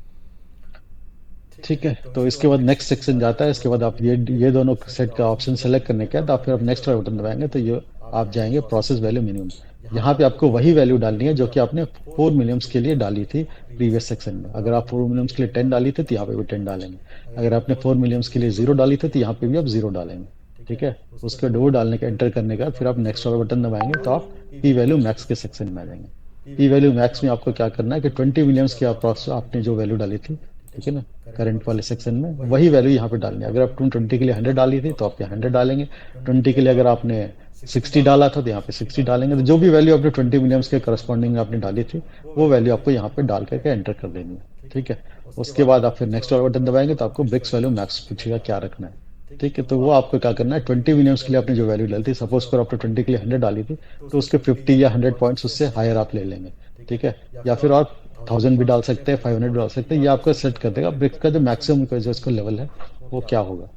ठीक है, तो इसके बाद नेक्स्ट सेक्शन जाता है। इसके बाद आप ये दोनों सेट का ऑप्शन सेलेक्ट करने के बाद आप फिर आप नेक्स्ट वाला बटन दबाएंगे तो ये आप जाएंगे प्रोसेस वैल्यू मिनिमम। यहाँ पे आपको वही वैल्यू डालनी है जो कि आपने 4 मिलियम्स के लिए डाली थी प्रीवियस सेक्शन में। अगर आप 4 मिलियम्स के लिए 10 डाली थी तो यहाँ पे भी 10 डालेंगे। अगर आपने 4 मिलियम्स के लिए 0 डाली थी तो यहाँ पे भी आप 0 डालेंगे। ठीक है, उसके बाद वो डालने का एंटर करने का फिर आप नेक्स्ट वाला बटन दबाएंगे तो आप पी वैल्यू मैक्स के सेक्शन में आ जाएंगे। पी वैल्यू मैक्स में आपको क्या करना है कि 20 मिलियम्स की आपने जो वैल्यू डाली थी, ठीक है ना, करंट वाले सेक्शन में वही वैल्यू यहाँ पे डालनी है। अगर आप 20 के लिए 100 डाली थी तो आप यहाँ 100 डालेंगे। 20 के लिए अगर आपने 60 डाला था तो यहाँ पे 60 डालेंगे। तो जो भी वैल्यू आपने 20 मिलियम्स के करस्पॉन्डिंग आपने डाली थी वो वैल्यू आपको यहाँ पे डाल करके एंटर कर देनी है। ठीक है, उसके बाद आप फिर नेक्स्ट वाला बटन दबाएंगे तो आपको ब्रिक्स वैल्यू मैक्स पूछेगा क्या रखना है। ठीक है, तो वो आपको क्या करना है, 20 मिलियम्स के लिए आपने जो वैल्यू डाली थी, सपोज कर आपने 20 के लिए 100 डाली थी, तो उसके 50 या 100 पॉइंट्स उससे हायर आप ले लेंगे। ठीक है, या फिर आप 1000 भी डाल सकते हैं, 500 भी डाल सकते हैं, ये आपको सेट कर देगा ब्रिक्स का जो मैक्सिमम का जो इसका लेवल है वो क्या होगा।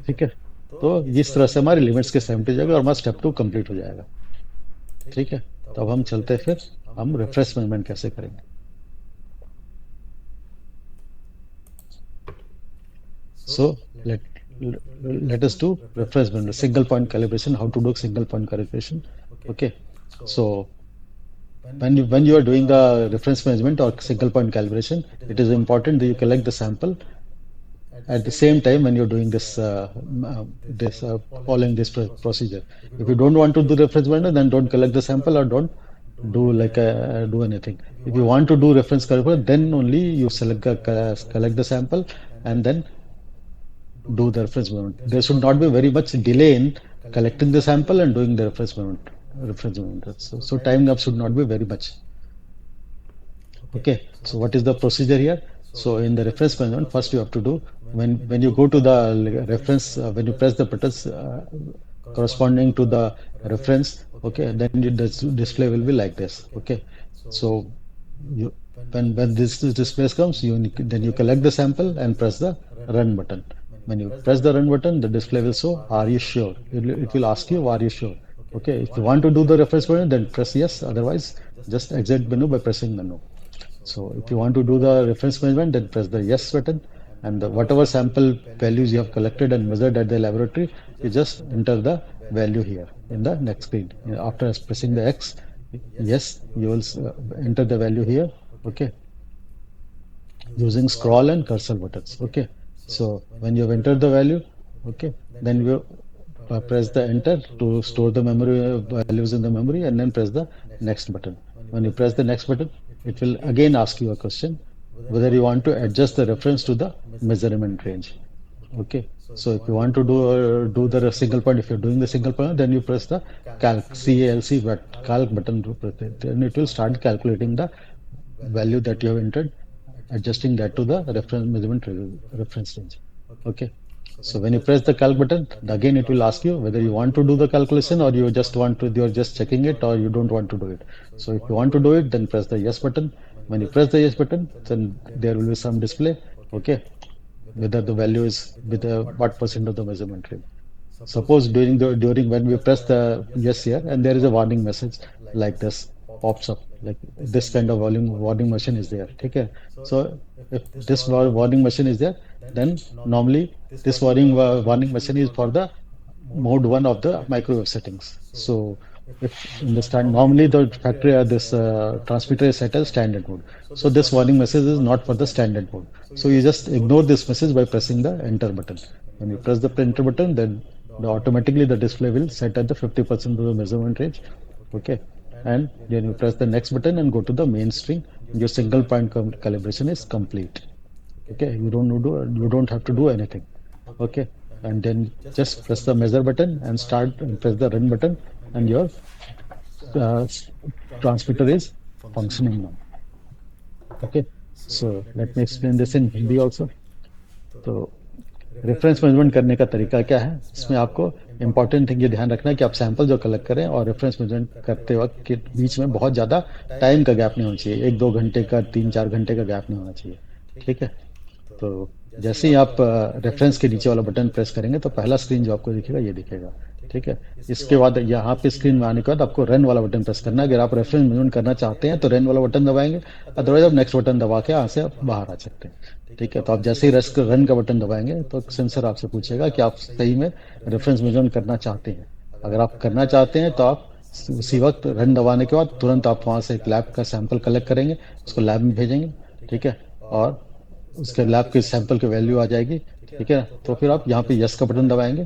ठीक है, तो इस तरह से हमारे लिमिट्स के 70 जाएगा और हमारा स्टेप 2 कंप्लीट हो जाएगा। ठीक है, तो अब हम चलते हैं, फिर हम रेफरेंस मैनेजमेंट कैसे करेंगे। So let us do reference measure, single point calibration. How to do single point calibration? Okay. So when you are doing the reference management or single point calibration, it is important that you collect the sample at the same time when you're doing this following this procedure. If you don't want to do reference measure, then don't collect the sample or don't do anything. If you want to do reference calibration, then only you collect the sample and then do the reference measurement. There should not be very much delay in collecting the sample and doing the reference measurement. So time gap should not be very much. Okay. So what is the procedure here? So in the reference measurement, first you have to do when you go to the reference when you press the buttons corresponding to the reference. Okay, then the display will be like this. Okay. So you when this display comes, then you collect the sample and press the run button. When you press the run button, the display will show, are you sure? It will ask you, are you sure? Okay, if you want to do the reference button, then press yes. Otherwise, just exit menu by pressing the no. So if you want to do the reference measurement, then press the yes button. And whatever sample values you have collected and measured at the laboratory, you just enter the value here in the next screen. After pressing the X, yes, you will enter the value here. Okay, using scroll and cursor buttons. Okay, so when you have entered the value, okay, then you press the enter to store the memory values in the memory, and then press the next button. When you press the next button, it will again ask you a question whether you want to adjust the reference to the measurement range. Okay, so if you want to do the single point, if you're doing the single point, then you press the calc calc button to press it. Then it will start calculating the value that you have entered, adjusting that to the reference range. Okay, so when you press the calc button, again it will ask you whether you want to do the calculation, or you're just checking it, or you don't want to do it. So if you want to do it, then press the yes button. When you press the yes button, then there will be some display. Okay, whether the value is with what percent of the measurement range. Suppose during when we press the yes here, and there is a warning message like this pops up, like this kind of volume warning machine is there. Okay, so if this warning machine is there, then normally this warning machine is for the mode one of the microwave settings. So if in the stand normally the factory this transmitter is set as standard mode. So this warning message is not for the standard mode. So you just ignore this message by pressing the enter button. When you press the enter button, then automatically the display will set at the 50% of the measurement range. Okay, and then you press the next button and go to the main string. Your single point calibration is complete. Okay, you don't have to do anything. Okay, and then just press the measure button and start and press the run button, and your uh, transmitter is functioning now. Okay, so let me explain this in Hindi also. तो reference measurement करने का तरीका क्या है, इसमें आपको important thing ये ध्यान रखना है कि आप सैंपल जो कलेक्ट करें और रेफरेंस मेजरमेंट करते वक्त के बीच में बहुत ज़्यादा टाइम का गैप नहीं होना चाहिए, 1-2 घंटे का 3-4 घंटे का गैप नहीं होना चाहिए। ठीक है, तो जैसे ही आप रेफरेंस के नीचे वाला बटन प्रेस करेंगे तो पहला स्क्रीन जो आपको दिखेगा ये दिखेगा। ठीक है, इसके बाद यहाँ पे स्क्रीन में आने के बाद आपको रन वाला बटन प्रेस करना है। अगर आप रेफरेंस मेजरमेंट करना चाहते हैं तो रन वाला बटन दबाएंगे, अदरवाइज आप नेक्स्ट बटन दबा के यहाँ से आप बाहर आ सकते हैं। ठीक है, तो आप जैसे ही रन का बटन दबाएंगे तो सेंसर आपसे पूछेगा कि आप सही में रेफरेंस मेजरमेंट करना चाहते हैं। अगर आप करना चाहते हैं तो आप उसी वक्त रन दबाने के बाद तुरंत आप वहाँ से एक लैब का सैंपल कलेक्ट करेंगे, उसको लैब में भेजेंगे। ठीक है, और उसके लैब के सैंपल की वैल्यू आ जाएगी। ठीक है, तो फिर आप यहाँ पे यस का बटन दबाएंगे।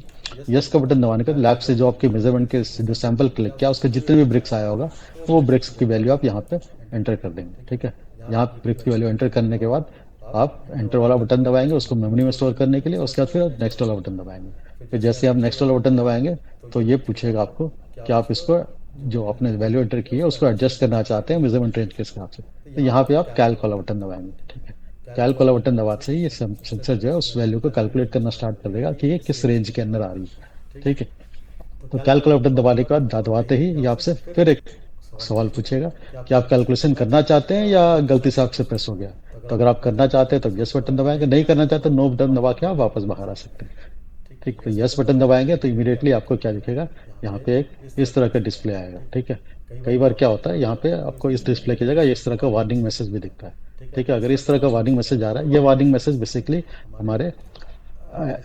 यस का बटन दबाने के बाद लैब से जो आपके मेजरमेंट के जो सैंपल कलेक्ट किया उसके जितने भी ब्रिक्स आया होगा वो ब्रिक्स की वैल्यू आप यहाँ पे एंटर कर देंगे। ठीक है, यहाँ ब्रिक्स की वैल्यू एंटर करने के बाद आप एंटर वाला बटन दबाएंगे उसको मेमोरी में स्टोर करने के लिए। उसके बाद फिर आप नेक्स्ट वाला बटन दबाएंगे। फिर जैसे आप नेक्स्ट वाला बटन दबाएंगे तो ये पूछेगा आपको कि आप इसको जो आपने वैल्यू एंटर की है उसको एडजस्ट करना चाहते हैं मेजरमेंट रेंज के हिसाब से, तो यहाँ पे आप कैल्क वाला बटन दबाएंगे। ठीक है, कैल्क वाला बटन दबाते ही ये सेंसर जो है उस वैल्यू को कैलकुलेट करना स्टार्ट कर देगा कि ये किस रेंज के अंदर आ रही है। ठीक है, तो कैल्क वाला बटन दबाने के बाद दबाते ही ये आपसे फिर एक सवाल पूछेगा कि आप कैलकुलेशन करना चाहते हैं या गलती से आपसे प्रेस हो गया। तो अगर आप करना चाहते हैं तो यस बटन दबाएंगे, नहीं करना चाहते नो बटन दबा के आप वापस बाहर आ सकते हैं। ठीक, तो यस बटन दबाएंगे तो इमीडिएटली आपको क्या दिखेगा, यहाँ पे एक इस तरह का डिस्प्ले आएगा। ठीक है, कई बार क्या होता है यहाँ पे आपको इस डिस्प्ले की जगह इस तरह का वार्निंग मैसेज भी दिखता है। ठीक है, अगर इस तरह का वार्निंग मैसेज आ रहा है, ये वार्निंग मैसेज बेसिकली हमारे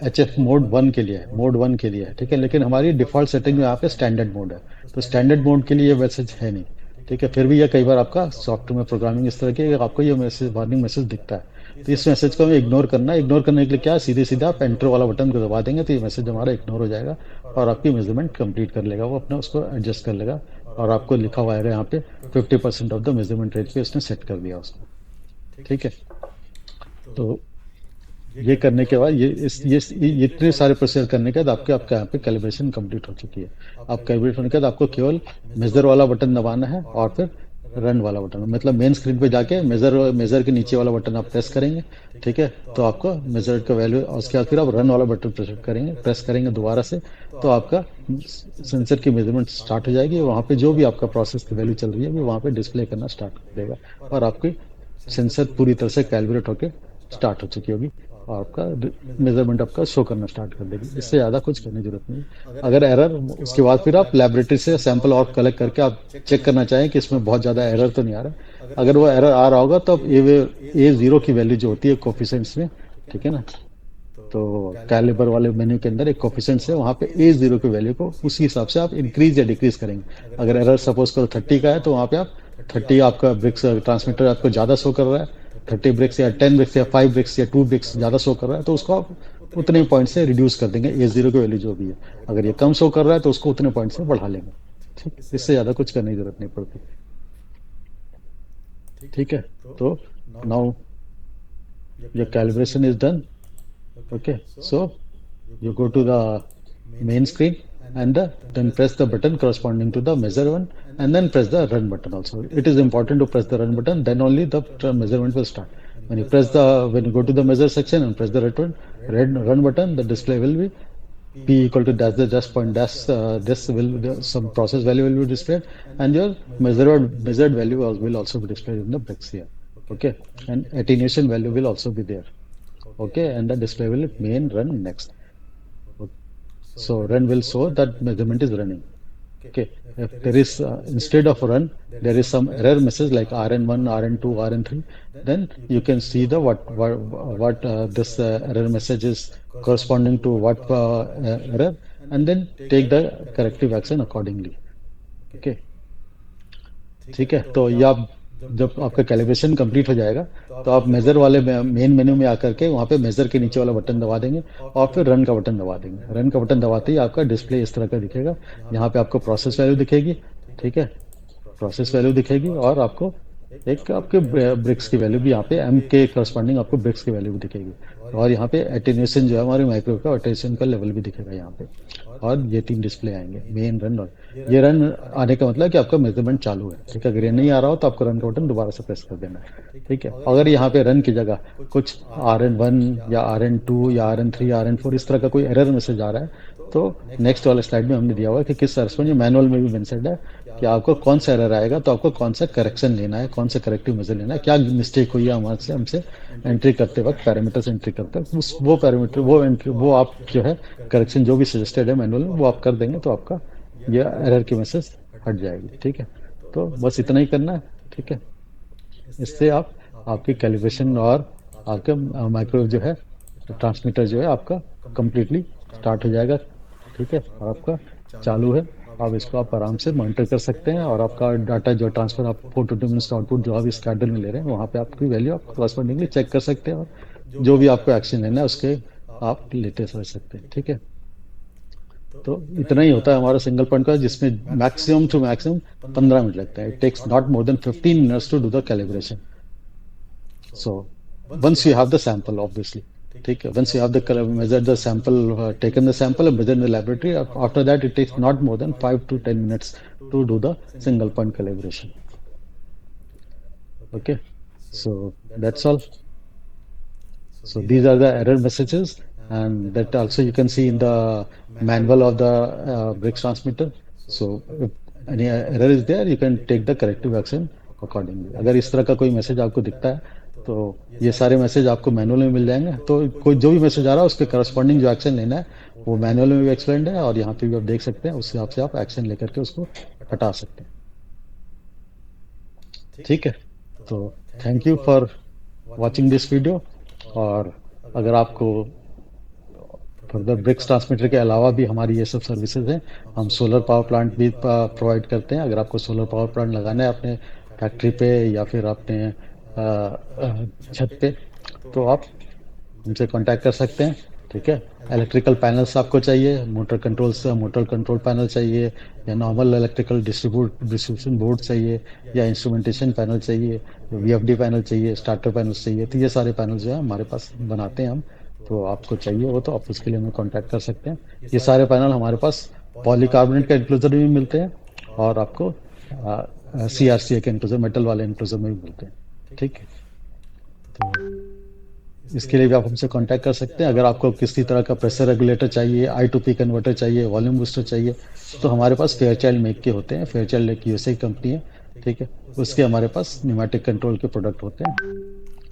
HF मोड वन के लिए है। ठीक है, लेकिन हमारी डिफॉल्ट सेटिंग में यहाँ पे स्टैंडर्ड मोड है, तो स्टैंडर्ड मोड के लिए ये मैसेज है नहीं। ठीक है, फिर भी ये कई बार आपका सॉफ्टवेयर में प्रोग्रामिंग इस तरह की आपको ये मैसेज वार्निंग मैसेज दिखता है, तो इस मैसेज को हमें इग्नोर करना है। इग्नोर करने के लिए क्या है, सीधे सीधा आप एंटर वाला बटन को दबा देंगे तो ये मैसेज हमारा इग्नोर हो जाएगा और आपकी मेजरमेंट कंप्लीट कर लेगा, वो अपना उसको एडजस्ट कर लेगा और आपको लिखा हुआ आएगा यहाँ पे 50% ऑफ द मेजरमेंट रेंज पे उसने सेट कर दिया उसको। ठीक है, तो ये करने के बाद ये इतने सारे प्रोसेस करने के बाद आपका यहाँ पे कैलिब्रेशन कंप्लीट हो चुकी है। आप कैलिब्रेट होने के बाद आपको केवल मेजर वाला बटन दबाना है और फिर रन वाला बटन, मतलब मेन स्क्रीन पे जाके मेजर के नीचे वाला बटन आप प्रेस करेंगे। ठीक है, तो आपको मेजर का वैल्यू और उसके बाद फिर आप रन वाला बटन प्रेस करेंगे दोबारा से, तो आपका सेंसर की मेजरमेंट स्टार्ट हो जाएगी। वहाँ पे जो भी आपका प्रोसेस की वैल्यू चल रही है वो वहाँ पे डिस्प्ले करना स्टार्ट कर देगा और आपकी सेंसर पूरी तरह से कैलिब्रेट होकर स्टार्ट हो चुकी होगी और आपका मेजरमेंट आपका शो करना स्टार्ट कर देगी। इससे ज़्यादा कुछ करने की जरूरत नहीं। अगर एरर, उसके बाद फिर आप लेबोरेटरी से सैंपल और कलेक्ट करके आप चेक करना चाहें कि इसमें बहुत ज़्यादा एरर तो नहीं आ रहा। अगर वो एरर आ रहा होगा तो आप A0 की वैल्यू जो होती है कोफिशिएंट्स में, ठीक है ना, तो कैलिबर वाले मेन्यू के अंदर एक कोफिशिएंट्स है, वहाँ पे A0 की वैल्यू को उसी हिसाब से आप इंक्रीज या डिक्रीज करेंगे। अगर एरर सपोज करो 30 का है तो वहाँ पे आप 30 आपका ब्रिक्स ट्रांसमीटर आपको ज़्यादा शो कर रहा है, 30 ब्रिक्स या 10 ब्रिक्स या 5 ब्रिक्स या 2 ब्रिक्स ज़्यादा शो कर रहा है तो उसको आप उतने पॉइंट से रिड्यूस कर देंगे, A0 की वैल्यू जो भी है। अगर ये कम शो कर रहा है तो उसको उतने पॉइंट से बढ़ा लेंगे। ठीक, इससे ज़्यादा कुछ करने की जरूरत नहीं पड़ती। ठीक है, तो now your calibration is done. Okay, so you go to the main screen and then press the button corresponding to the measure one, and then press the run button also. It is important to press the run button, then only the measurement will start. When you go to the measure section and press the red run button, the display will be p equal to dash the dash point dash this will some process value will be displayed, and your measured value will also be displayed in the bricks here. Okay, and attenuation value will also be there. Okay, and the display will main run next. So run will show that measurement is running. Okay, if there is instead of run, there is some error message like RN1, RN2, RN3, then you can see the what this error message is corresponding to what error, and then take the corrective action accordingly. Okay, ठीक है, तो ये आप जब आपका calibration complete हो जाएगा तो आप मेजर वाले मेन मेन्यू में आकर के वहाँ पे मेजर के नीचे वाला बटन दबा देंगे और फिर रन का बटन दबा देंगे। रन का बटन दबाते ही आपका डिस्प्ले इस तरह का दिखेगा। यहाँ पे आपको प्रोसेस वैल्यू दिखेगी, ठीक है, प्रोसेस वैल्यू दिखेगी, और आपको एक आपके ब्रिक्स की वैल्यू भी यहाँ पे एम के करस्पॉन्डिंग आपको ब्रिक्स की वैल्यू भी दिखेगी, और यहाँ पे एटेन्यूएशन जो है हमारे माइक्रो का एटेन्यूएशन का लेवल भी दिखेगा यहाँ पे, और ये तीन डिस्प्ले आएंगे, मेन रन और ये रन आने का मतलब कि आपका मेजरमेंट चालू है। ठीक है, अगर ये नहीं आ रहा हो तो आपको रन का बटन दोबारा से प्रेस कर देना है। ठीक है, अगर यहाँ पे रन की जगह कुछ RN1 या RN2 या RN3 RN4 इस तरह का कोई एरर मैसेज आ रहा है तो नेक्स्ट वाले स्लाइड में हमने दिया हुआ है कि किस सरस्वती मैनुअल में भी मेंशन है कि आपको कौन सा एरर आएगा तो आपको कौन सा करेक्शन लेना है, कौन सा करेक्टिव मेजर लेना है, क्या मिस्टेक हुई है हमारे से हमसे एंट्री करते वक्त, पैरामीटर्स एंट्री करते वक्त उस वो पैरामीटर वो एंट्री वो आप जो है करेक्शन जो भी सजेस्टेड है मैनुअल में वो आप कर देंगे तो आपका ये एरर की मैसेज हट जाएगी। ठीक है, तो बस इतना ही करना है। ठीक है, इससे आप आपकी कैलिब्रेशन और आपका माइक्रो जो है ट्रांसमीटर जो है आपका कंप्लीटली स्टार्ट हो जाएगा। ठीक है, और आपका चालू है, आप इसको आप आराम से मॉनिटर कर सकते हैं, और आपका डाटा जो ट्रांसफर आप 4 to 2 मिनट्स आउटपुट जो आप इस कैंडल में ले रहे हैं वहाँ पे आपकी वैल्यू आप करस्पॉन्डिंगली चेक कर सकते हैं, और जो भी आपको एक्शन लेना है उसके आप लेते समझ सकते हैं। ठीक है, तो इतना ही होता है हमारा सिंगल पॉइंट का, जिसमें मैक्सिमम टू मैक्सिमम 15 मिनट लगता है। It takes not more than 15 minutes to do the calibration. So once you have the sample obviously, ठीक है, once you have the measured the sample, taken the sample and measured in the laboratory, after that it takes not more than 5 to 10 minutes to do the single point calibration. Okay, so that's all. So these are the error messages, and that also you can see in the manual of the bricks transmitter. So if any error is there, you can take the corrective action accordingly. अगर इस तरह का कोई message आपको दिखता है तो ये सारे मैसेज आपको मैनुअल में मिल जाएंगे। तो कोई जो भी मैसेज आ रहा है उसके करस्पॉन्डिंग जो एक्शन लेना है वो मैनुअल में भी एक्सप्लेन्ड है, और यहाँ पे भी आप देख सकते हैं, उस हिसाब से आप एक्शन लेकर के उसको हटा सकते हैं। ठीक है, तो thank you for watching this video. और अगर आपको फर्दर ब्रिक्स ट्रांसमीटर के अलावा भी हमारी ये सब सर्विसेज हैं, हम सोलर पावर प्लांट भी प्रोवाइड करते हैं। अगर आपको सोलर पावर प्लांट लगाना है अपने फैक्ट्री पे या फिर अपने छत पे तो आप हमसे कांटेक्ट कर सकते हैं। ठीक है, इलेक्ट्रिकल पैनल्स आपको चाहिए, मोटर कंट्रोल पैनल चाहिए, या नॉर्मल इलेक्ट्रिकल डिस्ट्रीब्यूशन बोर्ड चाहिए, या इंस्ट्रूमेंटेशन पैनल चाहिए, VFD पैनल चाहिए, स्टार्टर पैनल चाहिए, तो ये सारे पैनल जो है हमारे पास बनाते हैं हम। तो आपको चाहिए हो तो आप उसके लिए हमें कांटेक्ट कर सकते हैं। ये सारे पैनल हमारे पास पॉलीकार्बोनेट का इंक्लोजर में भी मिलते हैं, और आपको CRCA के इंक्लोजर, मेटल वाले इंक्लोजर में भी मिलते हैं। ठीक है, तो इसके लिए भी आप हमसे कांटेक्ट कर सकते हैं। अगर आपको किसी तरह का प्रेशर रेगुलेटर चाहिए, I2P कन्वर्टर चाहिए, वॉल्यूम बूस्टर चाहिए, तो हमारे पास फेयरचाइल्ड मेक के होते हैं। फेयरचाइल्ड एक USA कंपनी है, ठीक है, उसके हमारे पास न्यूमेटिक कंट्रोल के प्रोडक्ट होते हैं।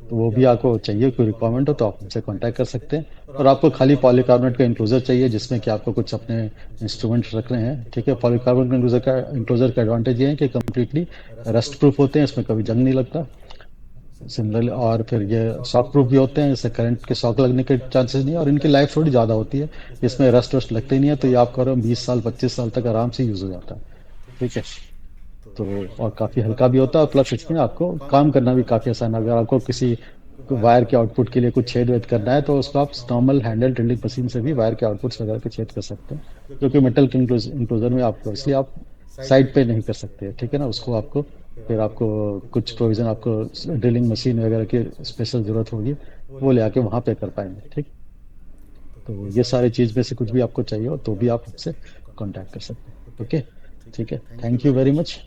तो वो भी आपको चाहिए, कोई रिक्वायरमेंट हो तो आप हमसे कांटेक्ट कर सकते हैं। और आपको खाली पॉलीकार्बोनेट का इंक्लोजर चाहिए जिसमें कि आपको कुछ अपने इंस्ट्रूमेंट्स रख रहे हैं। ठीक है, पॉलीकार्बोनेट इंक्लोजर का एडवांटेज ये है कि कम्प्लीटली रस्ट प्रूफ होते हैं, इसमें कभी जंग नहीं लगता सिमिलरली, और फिर ये शॉक प्रूफ भी होते हैं, इससे करंट के शॉक लगने के चांसेस नहीं है, और इनकी लाइफ थोड़ी ज़्यादा होती है, इसमें रस्ट वस्ट लगते ही नहीं है। तो ये आपका 20 साल 25 साल तक आराम से यूज़ हो जाता है। ठीक है, तो और काफ़ी हल्का भी होता है, प्लस इसमें आपको काम करना भी काफ़ी आसान है। अगर आपको किसी वायर के आउटपुट के लिए कुछ छेद वेद करना है तो उसको आप नॉर्मल हैंडल ड्रिलिंग मशीन से भी वायर के आउटपुट्स वगैरह के छेद कर सकते हैं, जो कि मेटल के इंक्लोजर में आपको इसलिए आप साइड पे नहीं कर सकते। ठीक है ना, उसको आपको फिर आपको कुछ प्रोविजन, आपको ड्रिलिंग मशीन वगैरह की स्पेशल ज़रूरत होगी, वो ले आके वहाँ पे कर पाएंगे। ठीक, तो ये सारी चीज़ में से कुछ भी आपको चाहिए हो तो भी आप हमसे कांटेक्ट कर सकते हैं। ओके, ठीक है, थैंक यू वेरी मच।